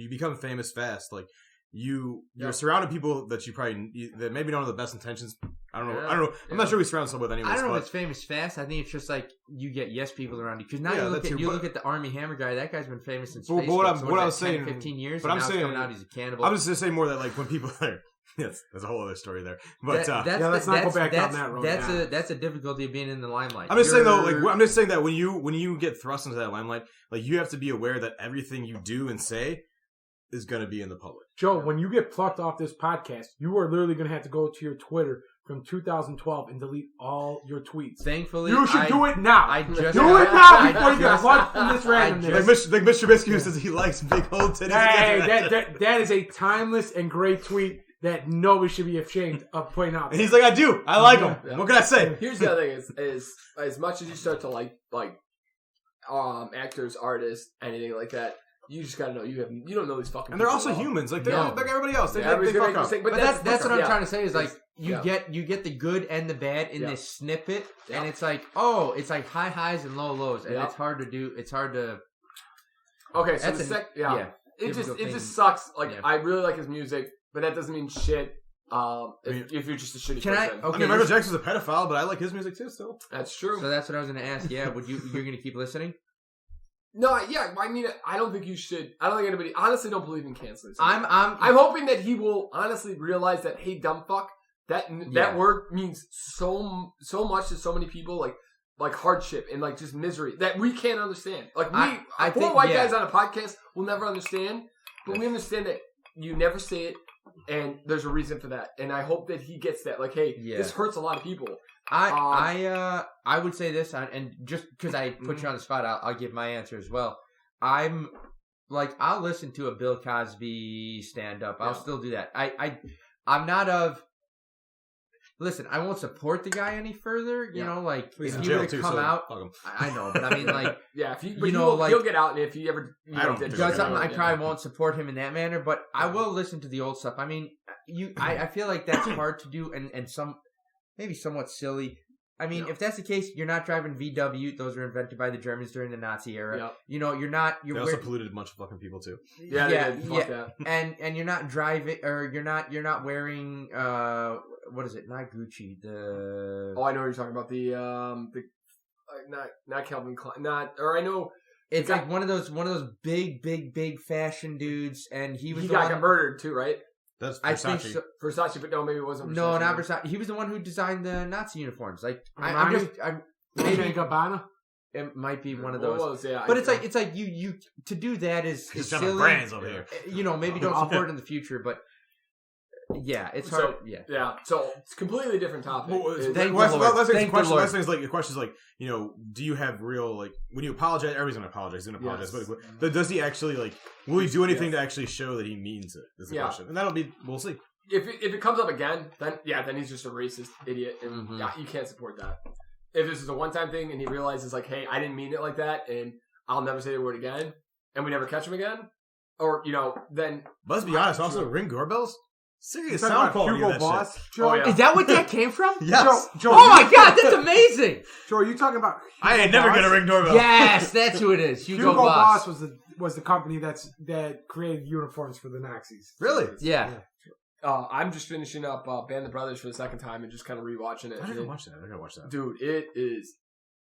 become famous fast, like you're surrounded people that you probably that maybe don't have the best intentions. I don't know. I'm not sure we surround someone with anyways. I don't know if it's famous fast. I think it's just like you get yes people around you, because now you look at the Army Hammer guy. That guy's been famous since Facebook. What I was saying, 15 years. But I'm saying coming out, he's a cannibal. I'm just gonna say more that like when people are. Yes, there's a whole other story there. But let's not go back down that road. That's a difficulty of being in the limelight. I'm just saying though, like I'm just saying that when you get thrust into that limelight, like you have to be aware that everything you do and say is going to be in the public. Joe, when you get plucked off this podcast, you are literally going to have to go to your Twitter from 2012 and delete all your tweets. Thankfully, you should do it now. Do it now before you get plucked from this randomness. Like Mr. Biscuit says he likes big old titties. Hey, that is a timeless and great tweet that nobody should be ashamed of putting out. And he's like, I do. I like them. Yeah. What can I say? Here's the other thing: is as much as you start to like actors, artists, anything like that. You just gotta know you don't know these fucking. And they're also humans, like they're like everybody else. They fuck up. But that's what I'm trying to say is like you get the good and the bad in this snippet, and it's like it's like high highs and low lows, and it's hard to do. It's hard to. Okay, so it just sucks. Like I really like his music, but that doesn't mean shit. If you're just a shitty person. I mean, Michael Jackson's a pedophile, but I like his music too. Still, that's true. So that's what I was going to ask. Yeah, you're going to keep listening? No, yeah, I mean, I don't think you should. I don't think anybody. Honestly, don't believe in canceling. I'm hoping that he will honestly realize that, hey, dumb fuck, that word means so much to so many people, like hardship and like just misery that we can't understand. Like poor white guys on a podcast will never understand, but we understand that you never say it, and there's a reason for that. And I hope that he gets that. Like, hey, this hurts a lot of people. I would say this, and just because I put you on the spot, I'll give my answer as well. I'm like, I'll listen to a Bill Cosby stand up. I'll still do that. I'm not of. Listen, I won't support the guy any further. You know, like if he were to come out, I know, but I mean, like, he'll get out, and if he ever does something, I probably won't support him in that manner. But I will listen to the old stuff. I mean, I feel like that's hard to do, and some. Maybe somewhat silly. I mean, if that's the case, you're not driving VW. Those were invented by the Germans during the Nazi era. Yep. You know, you're not. They also polluted a bunch of fucking people too. Yeah. And you're not driving, or you're not wearing. What is it? Not Gucci. I know what you're talking about. The not Calvin Klein. I know. It's like one of those big fashion dudes, and he got murdered too, right? That's Versace. I think so. Versace, but no, maybe it wasn't Versace. No, not Versace. He was the one who designed the Nazi uniforms. Like, maybe Gabbana. It might be one of those. Yeah, but it's like you to do that is silly. Brands over here. You know, maybe don't support it in the future, but yeah, it's hard. Yeah. So it's a completely different topic. Last thing is like the question is like, you know, do you have real like when you apologize? Everybody's gonna apologize. He's gonna apologize, but does he actually like? Will he do anything to actually show that he means it? Is the question, and we'll see. If it comes up again, then he's just a racist idiot, and you can't support that. If this is a one-time thing and he realizes like, hey, I didn't mean it like that, and I'll never say the word again, and we never catch him again, or then. But let's be honest. Also, ring doorbells. Serious sound quality. Hugo Boss. Is that what that came from? Yes. Joe, oh my God, that's amazing. Joe, are you talking about? I ain't never gonna ring doorbell. Yes, that's who it is. Hugo Boss was the company that created uniforms for the Nazis. Really? Yeah. I'm just finishing up Band of Brothers for the second time and just kind of rewatching it. I gotta watch that. Dude,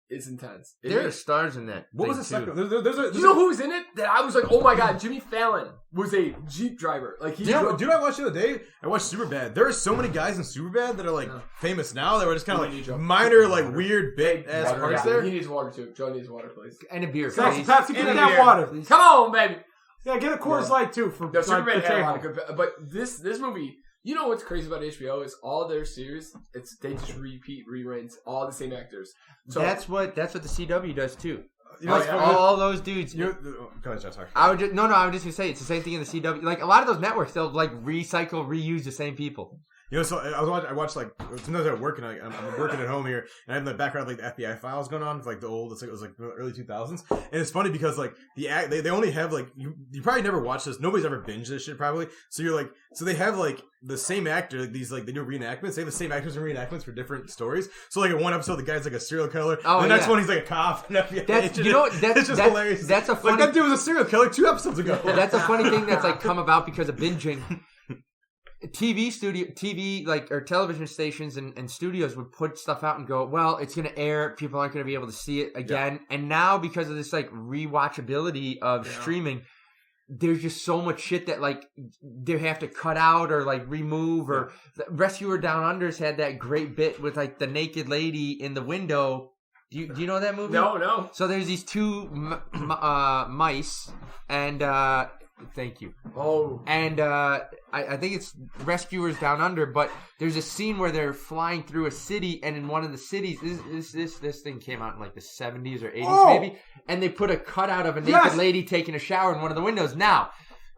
it's intense. There are stars in that. What was the second? You know who's in it? That I was like, oh my God, Jimmy Fallon was a Jeep driver. Like dude, I watched the other day. I watched Superbad. There are so many guys in Superbad that are like famous now. That were just kind of like minor, like weird, big ass parts there. He needs water too. Joe needs water, please. And a beer, please. Pepsi, get that water. Come on, baby. Yeah, get a Coors Light too for Superbad had a lot of good. But this movie. You know what's crazy about HBO is all their series. They just repeat reruns all the same actors. So that's what the CW does too. All those dudes. Go ahead, sorry. I was just gonna say it's the same thing in the CW. Like a lot of those networks, they'll like reuse the same people. You know, so I watched like sometimes I work and I'm working at home here, and I have in the background like the FBI files going on, like the old. It was like the early 2000s, and it's funny because like they only have like you probably never watched this. Nobody's ever binged this shit probably. So you're like they have like the same actor, like these like they do reenactments. They have the same actors in reenactments for different stories. So like in one episode the guy's like a serial killer. The next one he's like a cop. And FBI agent. It's just hilarious. That's a funny. Like that dude was a serial killer 2 episodes ago. That's a funny thing that's like come about because of binging. TV like or television stations and studios would put stuff out and go, well, it's going to air. People aren't going to be able to see it again. Yeah. And now because of this like rewatchability of streaming, there's just so much shit that like they have to cut out or like remove. Or Rescuer Down Under's had that great bit with like the naked lady in the window. Do you know that movie? No. So there's these two mice, and thank you. Oh. And I think it's Rescuers Down Under, but there's a scene where they're flying through a city, and in one of the cities, this thing came out in like the 70s or 80s maybe, and they put a cutout of a naked lady taking a shower in one of the windows. Now,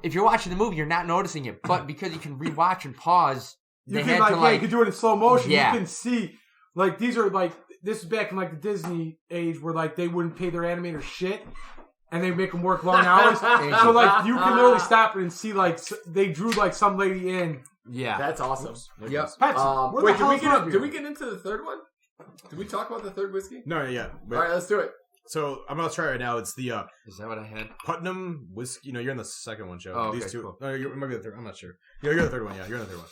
if you're watching the movie, you're not noticing it, but because you can rewatch and pause, you can you can do it in slow motion. You can see like these are like. This is back in like the Disney age where like they wouldn't pay their animators shit and they make them work long hours. So like you can literally stop it and see like they drew like some lady in. Yeah, that's awesome. Yep. Wait, did we get into the third one? Did we talk about the third whiskey? No, yeah. All right, let's do it. So I'm gonna try right now. It's the is that what I had? Putnam whiskey. No, you're in the second one, Joe. Oh, okay, These two. cool. No, you might be the third. I'm not sure. Yeah, you're the third one. Yeah, you're in the third one.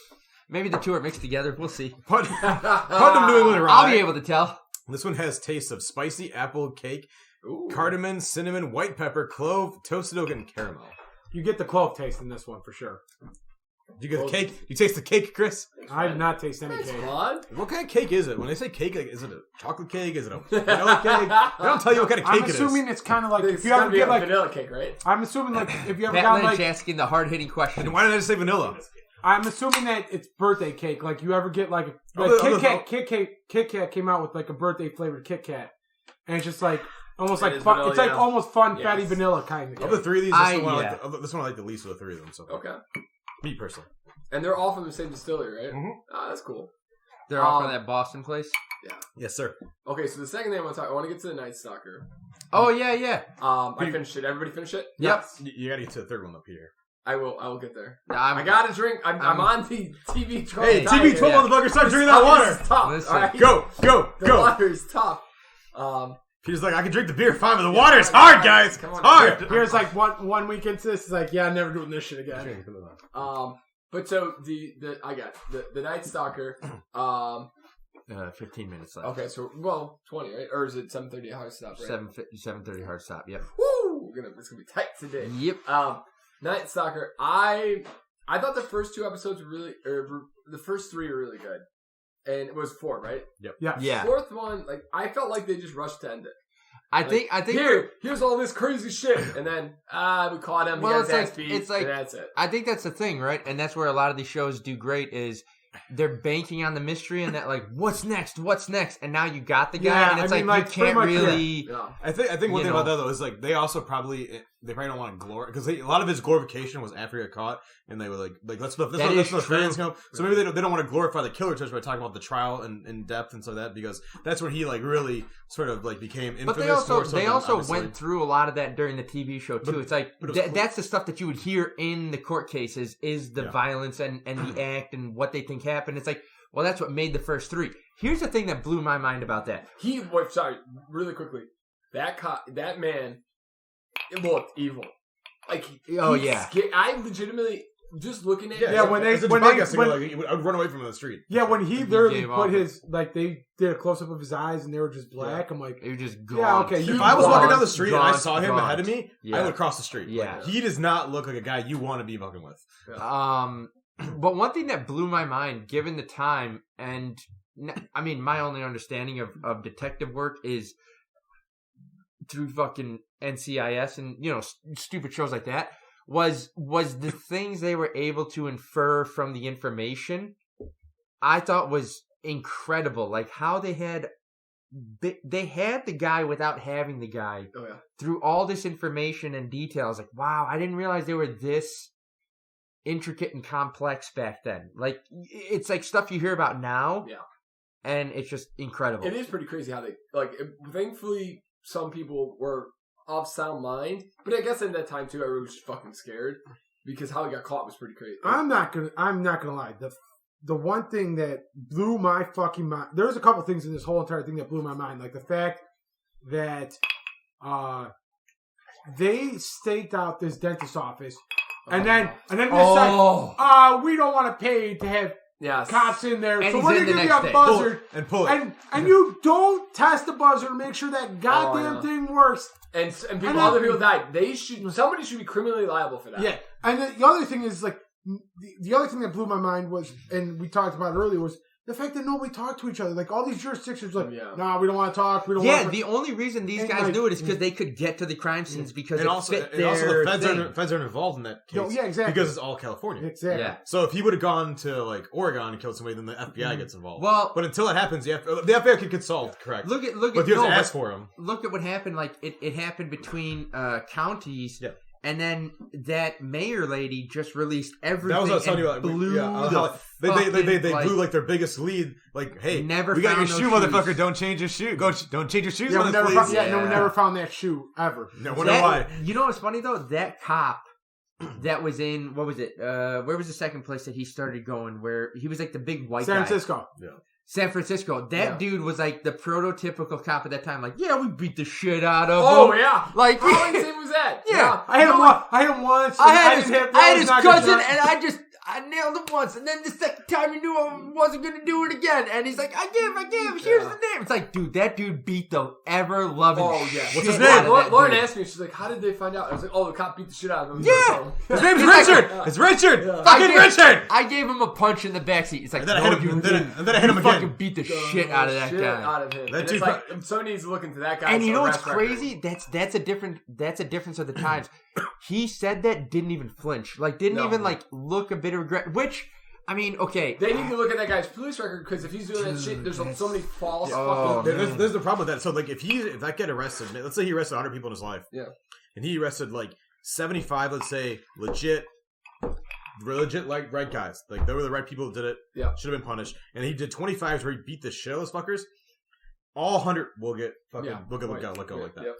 Maybe the two are mixed together. We'll see. Putnam New England Rye. I'll be able to tell. This one has taste of spicy apple cake, Ooh. cardamom, cinnamon, white pepper, clove, toasted oak, and caramel. You get the clove taste in this one for sure. You get the cake? You taste the cake, Chris? I did not taste any cake. What kind of cake is it? When they say cake, like, is it a chocolate cake? Is it a vanilla cake? They don't tell you what kind of cake it is. I'm assuming it's kind of like if you ever get like vanilla cake, right? I'm assuming like if you ever Pat got Lynch like asking the hard hitting question. And why did I just say vanilla? I'm assuming that it's birthday cake. Like you ever get like Kit Kat came out with like a birthday flavored Kit Kat, and it's just like almost like fun. Vanilla, it's like almost fun fatty vanilla kind of. Of the three of these, this one I like the least of the three of them. So okay, me personally, and they're all from the same distillery, right? Mm-hmm. Oh, that's cool. They're all from that Boston place. Yeah. Yes, sir. Okay, so the second thing I want to get to the Night Stalker. Oh yeah. I finished it. Everybody finished it. Yep. You got to get to the third one up here. I will get there. I got to drink. I'm on the TV 12. Hey, TV 12 motherfucker, start drinking that water. Tough. Right? Go. The water is tough. Peter's like, I can drink the beer fine, but the water is hard, guys. It's hard. Here's like one week into this. It's like, yeah, I'm never doing this shit again. But so I got the Night Stalker. 15 minutes left. Okay, so 20, right? Or is it 7:30 hard stop? Right? 7:30 hard stop. Yep. Woo! It's gonna be tight today. Yep. Night Stalker. I thought the first two episodes were really, or the first three were really good, and it was 4, right? Yep. Yeah. Fourth one, like I felt like they just rushed to end it. I think here's all this crazy shit, and then we caught him. Well, it's like that's it. I think that's the thing, right? And that's where a lot of these shows do great is they're banking on the mystery and that like what's next, and now you got the guy, and it's like you can't really. Yeah. I think one thing about that though is like they also probably don't want to glorify because a lot of his glorification was after he got caught, and they were like let's let the fans know. So maybe they don't want to glorify the killer touch by talking about the trial in depth and so that because that's when he like really sort of like became infamous. But they also went through a lot of that during the TV show too. It's like that's the stuff that you would hear in the court cases is the violence and the act and what they think happened. It's like, well, that's what made the first 3. Here's the thing that blew my mind about that. Really quickly, that man, it looked evil. Like, I legitimately just looking at I would run away from him on the street. Yeah, when he literally put his they did a close up of his eyes and they were just black. I'm like, they were just gone. Yeah, okay. If I was walking down the street and I saw him ahead of me, I would cross the street. Yeah, like, he does not look like a guy you want to be fucking with. Yeah. But one thing that blew my mind, given the time, and I mean, my only understanding of detective work is through fucking NCIS and stupid shows like that, was the things they were able to infer from the information. I thought was incredible, like how they had the guy without having the guy through all this information and details. Like, wow, I didn't realize they were this intricate and complex back then. Like, it's like stuff you hear about now, and it's just incredible. It is pretty crazy how they thankfully some people were of sound mind, but I guess in that time too, everyone was just fucking scared because how he got caught was pretty crazy. I'm not gonna lie. The one thing that blew my fucking mind. There's a couple things in this whole entire thing that blew my mind, like the fact that they staked out this dentist's office. And then they said, we don't want to pay to have Yes. cops in there. And So he's when in they the give you next a day. buzzer, Pull it. and you don't test the buzzer to make sure that goddamn yeah. thing works. And people, And other then- people died. Somebody should be criminally liable for that. Yeah, and the other thing is like the other thing that blew my mind was, and we talked about it earlier, was the fact that nobody talked to each other. Like all these jurisdictions, like, nah, we don't want to talk. We don't. Yeah, want the only reason these And, guys like- knew it is because they could get to the crime scenes because And it also, fit and also their the thing. feds are involved in that case. No, yeah, exactly. Because it's all California. Exactly. Yeah. So if he would have gone to like Oregon and killed somebody, then the FBI gets involved. Well, but until it happens, the FBI can get solved, correct? look at but you have no, to ask for him. Look at what happened. Like it happened between counties. Yeah. And then that mayor lady just released everything. That was what I was telling you about. Blew They like, blew like their biggest lead. Like, hey, Never we got your found shoe, no motherfucker. shoes. Don't change your shoe. Don't change your shoes. Yeah, on we this, never please. found, Yeah. no, we never found that shoe ever. No, wonder why. You know what's funny though? That cop that was in what was it? Where was the second place that he started going? Where he was like the big white San guy. Francisco. San Francisco. That Yeah. dude was like the prototypical cop at that time. Like, yeah, we beat the shit out of Oh him. yeah. Like, How insane was that? Yeah. I had him once. I had his didn't hit- not gonna cousin, try- and I nailed him once, and then the second time he knew I wasn't going to do it again, and he's like, I gave, here's the name. It's like, dude, that dude beat the ever-loving shit What's his out name? of that Lauren dude. asked me, she's like, how did they find out? I was like, oh, the cop beat the shit out of him. Yeah. His name's He's like- Richard. It's Richard. Yeah. Fucking Richard. I gave him a punch in the backseat. It's like, And then I no, hit him. you And didn't. then I hit him You again. fucking beat the shit out of that Shit guy. out of him. That And dude it's like, somebody needs to look into that guy. And you know what's crazy? That's a difference of the times. He said that, didn't even flinch. Like, didn't No. even, like, look a bit of regret. Which, I mean, okay. They need to look at that guy's police record because if he's doing that shit, there's so many false Oh, fucking. man. There's the problem with that. So like, if that get arrested, let's say he arrested 100 people in his life. Yeah. And he arrested like 75, let's say, legit like right guys. Like they were the right people that did it. Yeah. Should have been punished. And he did 25s where he beat the shit out of those fuckers. All 100 will get fucking let go like that. Yep.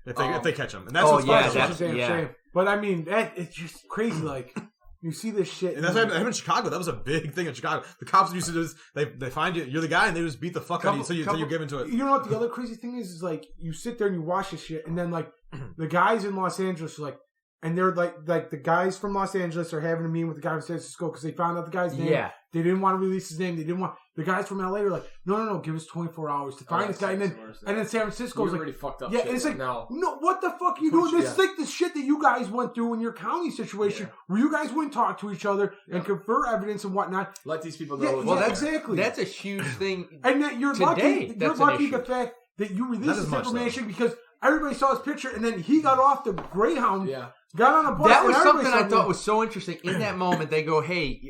If they catch him. And that's Oh, what's yeah, funny. that's- Damn yeah. shame. But I mean, it's just crazy. Like you see this shit, And that's what happened in Chicago. That was a big thing in Chicago. The cops used to do this. They find you're the guy, and they just beat the fuck out of you until you give into it. You know what the other crazy thing is like you sit there and you watch this shit, and then like the guys in Los Angeles are like, and they're like the guys from Los Angeles are having a meeting with the guy from San Francisco because they found out the guy's name. Yeah. They didn't want to release his name. They didn't want the guys from LA are like, no, give us 24 hours to find this guy, and then San Francisco You're was like, already fucked up. yeah, shit and it's like, no. what the fuck are you doing? This is like the shit that you guys went through in your county situation where you guys wouldn't talk to each other and confer evidence and whatnot. Let these people Yeah, know. Well, yeah, that's exactly. That's a huge thing. And that you're Today, lucky. You're that's an lucky issue. the fact that you Not released as this much, information because everybody saw his picture, and then he got off the Greyhound, Yeah. got on a bus. That and was everybody something I saw thought him. was so interesting. In that moment, they go, "Hey,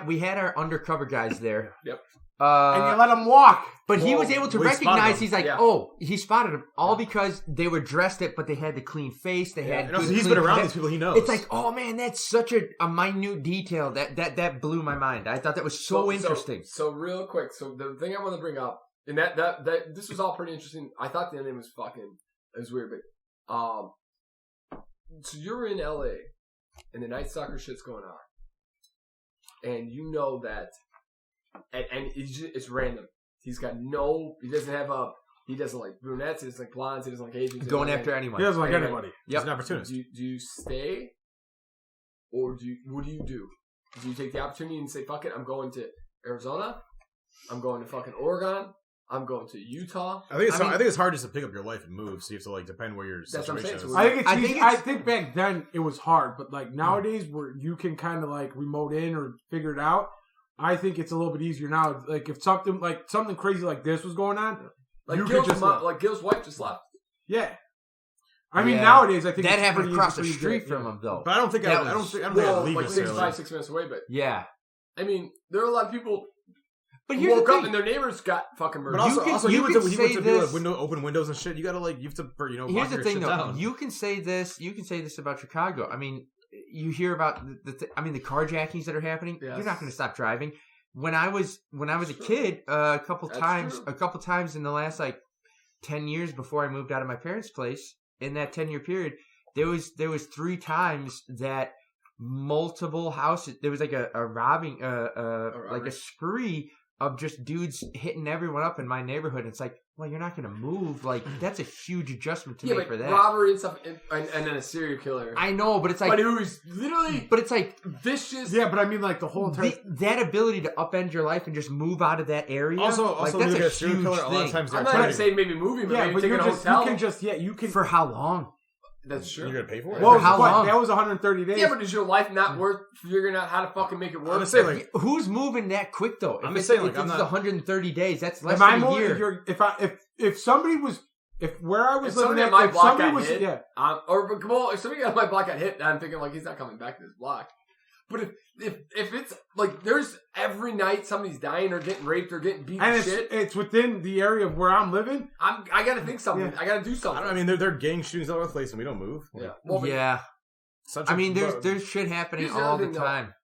we had our undercover guys there." Yep. and you let him walk. But he was able to we spotted recognize. him. He's like, Yeah. "Oh, he spotted him." All because they were dressed it, but they had the clean face. They had. And also, good, he's clean been around fit. these people. He knows. It's like, oh man, that's such a minute detail that blew my mind. I thought that was so interesting. So real quick, so the thing I want to bring up, and that this was all pretty interesting. I thought the ending was it was weird, but so you're in LA, and the Night Stalker shit's going on, and you know that, and it's random. He doesn't like brunettes, he doesn't like blondes, he doesn't like Asians. he Going doesn't after like, anyone. He doesn't like Anyway. anybody. he's an opportunist. Do you stay, or what do you do? Do you take the opportunity and say, fuck it, I'm going to Arizona, I'm going to fucking Oregon, I'm going to Utah? I think it's hard just to pick up your life and move. So you have to like depend where your That's what I'm situation saying. is. So I think it's I easy. think I it's- think back then it was hard, but like nowadays where you can kind of like remote in or figure it out, I think it's a little bit easier now. Like if something crazy like this was going on, Like you Gil's could just Gil's wife just left. yeah. I mean Yeah. nowadays I think That it's happened pretty across the easy for street you to get- from him, though. But I don't think That I don't was- think I'd Well, leave like necessarily. 6 minutes away, but Yeah, I mean, there are a lot of people but who here's the woke up thing. and their neighbors got fucking murdered. But also, You he went can to say do this- like open windows and shit. You gotta you have to Here's lock the your thing, shit though. down. You can say this about Chicago. I mean, you hear about the carjackings that are happening. Yes. You're not going to stop driving. When I was a kid, a couple That's times in the last like 10 years before I moved out of my parents' place, in that 10-year period, there was 3 times that multiple houses. There was like a robbing, like a spree of just dudes hitting everyone up in my neighborhood. It's like, well, you're not going to move. Like, that's a huge adjustment to make for that. Robbery and stuff, and then a serial killer. I know, but it's like... But who's literally... But it's like... vicious. Yeah, but I mean, like, the whole entire... that ability to upend your life and just move out of that area... Also, like, when that's you a get a serial huge killer, thing. a lot of times they're I'm not going to say maybe moving, but Yeah, maybe but taking a you hotel. can just, you can... For how long? That's true. You're going to pay for it? Well, For how long? That was 130 days. Yeah, but is your life not worth figuring out how to fucking make it work? I'm just saying, like, Who's moving that quick though? I'm just saying, like, if I'm it's not... 130 days. That's less If I'm than a moving, year. if somebody was, if where I was If living somebody at, at my if block somebody got was, hit, yeah, if somebody on my block got hit, I'm thinking like he's not coming back to this block. But if it's like there's every night somebody's dying or getting raped or getting beat and shit, it's within the area of where I'm living. I gotta think something. Yeah. I gotta do something. I mean, there are gang shootings all over the place and we don't move. Yeah. Well, but Yeah. Such I mean, there's shit happening Here's the all other the thing, though. time.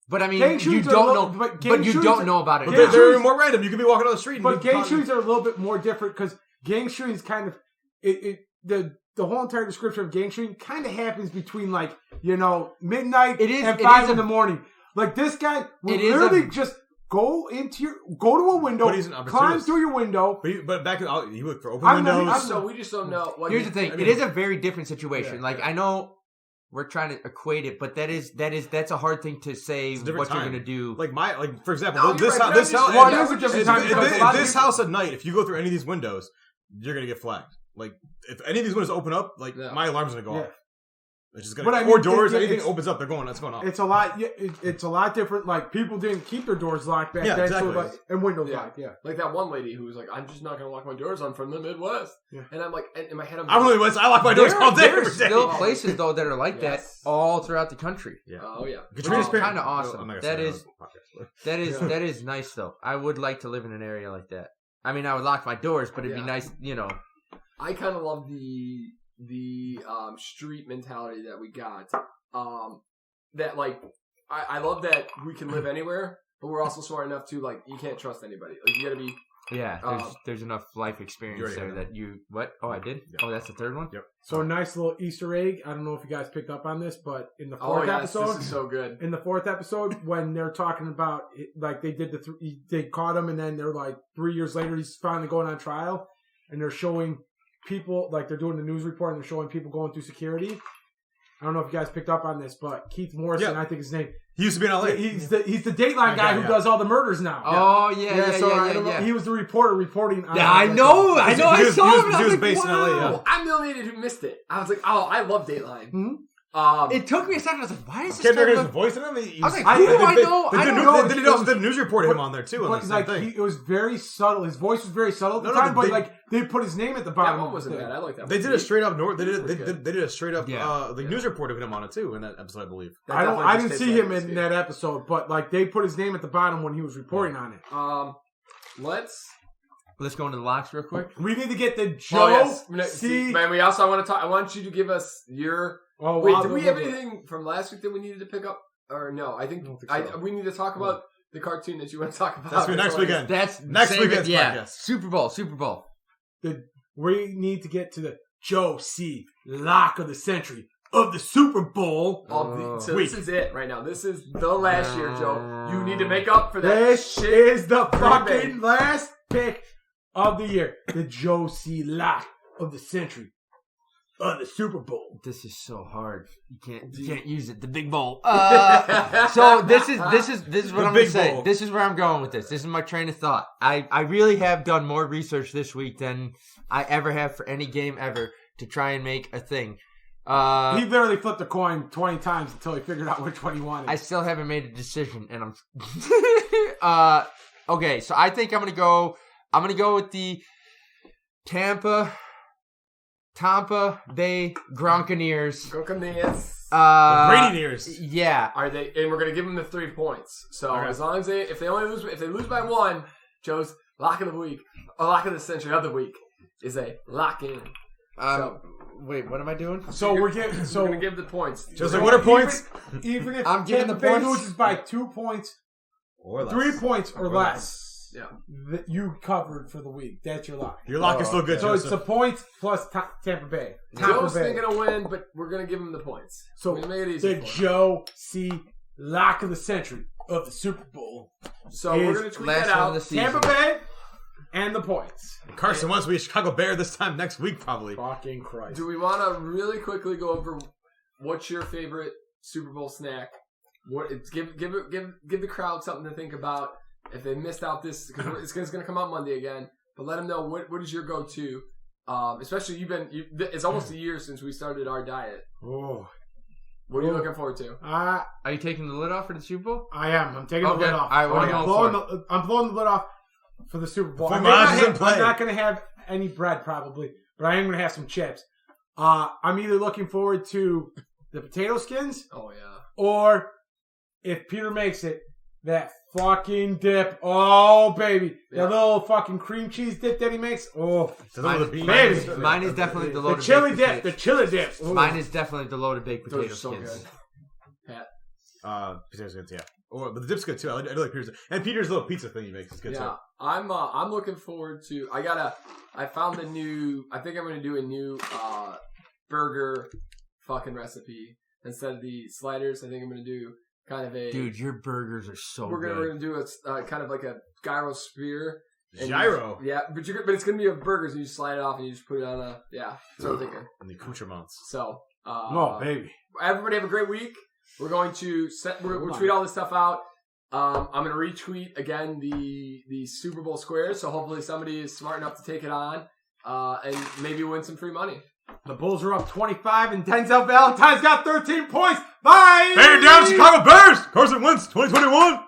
But I mean, Gang you shootings are don't a know. little- but gang But you shootings don't are- know about it. But gang they're shootings- more random. You could be walking down the street and But be gang caught- shootings are a little bit more different because gang shootings kind of the whole entire description of gang shooting kind of happens between like midnight and 5 in the morning. Like this guy will literally just go to a window, But he's an climb opportunist. through your window. But back in, he looked for open I'm not- windows. so we just don't know. What Here's the thing: I mean- it is a very different situation. Yeah, like I know we're trying to equate it, but that's a hard thing to say It's a what different you're time. going to do. Like for example, No, this you're house, right. this Well, house, it is a different time because a lot of this people- house at night. If you go through any of these windows, you're gonna get flagged. Like if any of these windows open up, like Yeah. my alarm's gonna go Yeah. off. It's just But gonna I or mean, doors. it's- Anything opens up, that's going off. It's a lot. Yeah, it's a lot different. Like people didn't keep their doors locked back Yeah, then, exactly. so like and windows Yeah. locked. Yeah. like that one lady who was like, "I'm just not gonna lock my doors. I'm from the Midwest." Yeah. And I'm like, in my head, I'm I really was. I lock my doors all day There are every day. still places though that are like Yes. that all throughout the country. Yeah. Oh yeah. Katrina's Which is parents- kinda awesome. I'm not gonna That say is- on the podcast, but- That is nice though. I would like to live in an area like that. I mean, I would lock my doors, but it'd be Yeah. nice, I kind of love the street mentality that we got. That like I love that we can live anywhere, but we're also smart enough to like you can't trust anybody. Like you gotta be. Yeah, there's enough life experience already there had that you what? Oh, I did. Yeah. Oh, that's the third one. Yep. So a nice little Easter egg. I don't know if you guys picked up on this, but in the fourth Yes, episode, this is so good. in the fourth episode, when they're talking about like they did they caught him, and then they're like 3 years later he's finally going on trial, and they're showing people like they're doing the news report and they're showing people going through security. I don't know if you guys picked up on this, but Keith Morrison, Yeah. I think his name. He used to be in LA. He's the Dateline guy who yeah. does all the murders now. Oh yeah, so I yeah, don't know, yeah. he was the reporter reporting. On Yeah, I like, know. the- I know. He I was- saw he was- him. and I he was like, based in LA, yeah. Oh, I'm the only idiot who missed it. I was like, oh, I love Dateline. Hmm? It took me a second. I was like, why is this Can't guy hear his look- voice in him. I was like, who do I know? I don't know. They did also the news report of him on there too. On But the same like thing. it was very subtle. His voice was very subtle at the No, no, time, but they- like they put his name at the That bottom. one of wasn't the bad. I like that. They one. did a straight up North. They Pretty did good. a straight up Yeah. news report of him on it too in that episode, I believe. That I definitely didn't just see takes him like in that episode, but like they put his name at the bottom when he was reporting on it. Let's go into the locks real quick. We need to get the Joe Oh yes, C. man. We also want to talk. I want you to give us your. Oh, Wait, wow, did we look have at it. anything from last week that we needed to pick up? Or no? I think, I don't think so. we need to talk about the cartoon that you want to talk about. That's for next weekend. That's Next save it, weekend's yeah. podcast. Super Bowl. We need to get to the Joe C. Lock of the Century of the Super Bowl. So Week. this is it right now. This is the last year, Joe. You need to make up for that This shit. is the Green fucking last pick of the year. The Joe C. Lock of the Century of the Super Bowl. This is so hard. You can't use it. The big bowl. So this is what The I'm gonna big say. bowl. This is where I'm going with this. This is my train of thought. I really have done more research this week than I ever have for any game ever to try and make a thing. He literally flipped a coin 20 times until he figured out which one he wanted. I still haven't made a decision, and I'm okay. So I think I'm gonna go with the Tampa Bay Gronkaneers. Go come this. Brady ears. Yeah. Are they? And we're gonna give them the 3 points. So Okay. as long as if they lose by one, Joe's lock of the week, or lock of the century of the week is a lock in. Wait, what am I doing? so we're giving. So we're gonna give the points. Just like, what are points? Even if I'm giving Tampa the Bay points. loses by 2 points, Or less. 3 points or less, Yeah. that you covered for the week. That's your lock. Your lock is still good, So it's the Joseph. points plus Tampa Bay. Joe's Bay. thinking to win, but we're gonna give him the points. So we made it easy the for him. Joe C. Lock of the Century of the Super Bowl. So we're going to tweet last that one of the out. season. Tampa Bay and the points. And Carson wants to be a Chicago Bear this time next week, probably. Fucking Christ. Do we want to really quickly go over what's your favorite Super Bowl snack? Give the crowd something to think about if they missed out this, because it's going to come out Monday again. But let them know what is your go-to. Especially it's almost a year since we started our diet. Oh. What are you looking forward to? Are you taking the lid off for the Super Bowl? I am. I'm taking the lid off. All right, what are you going for? I'm blowing the lid off for the Super Bowl. I'm Play. not going to have any bread probably, but I am going to have some chips. I'm either looking forward to the potato skins. Oh yeah. Or if Peter makes it, that fucking dip. Oh baby, that little fucking cream cheese dip that he makes. Oh, mine is definitely the loaded the chili baked dip. potatoes. The chili dip. Ooh. Mine is definitely the loaded baked Those potato are so skins. good. Pat. Potato skins, yeah. But the dip's good too. I do like Peter's. And Peter's little pizza thing he makes is good too. Yeah, I'm looking forward to. I found a new. I think I'm gonna do a new burger fucking recipe instead of the sliders. I think I'm gonna do kind of a. Dude, your burgers are so We're good. gonna do a kind of like a gyro spear. Gyro. Yeah, but it's gonna be a burgers and you slide it off and you just put it on a that's what I'm thinking. And the accoutrements. So baby. Everybody have a great week. We're going to we'll tweet all this stuff out. I'm going to retweet again the Super Bowl squares. So hopefully somebody is smart enough to take it on and maybe win some free money. The Bulls are up 25 and Denzel Valentine's got 13 points. Bye! Bear down, Chicago Bears! Carson Wentz, 2021!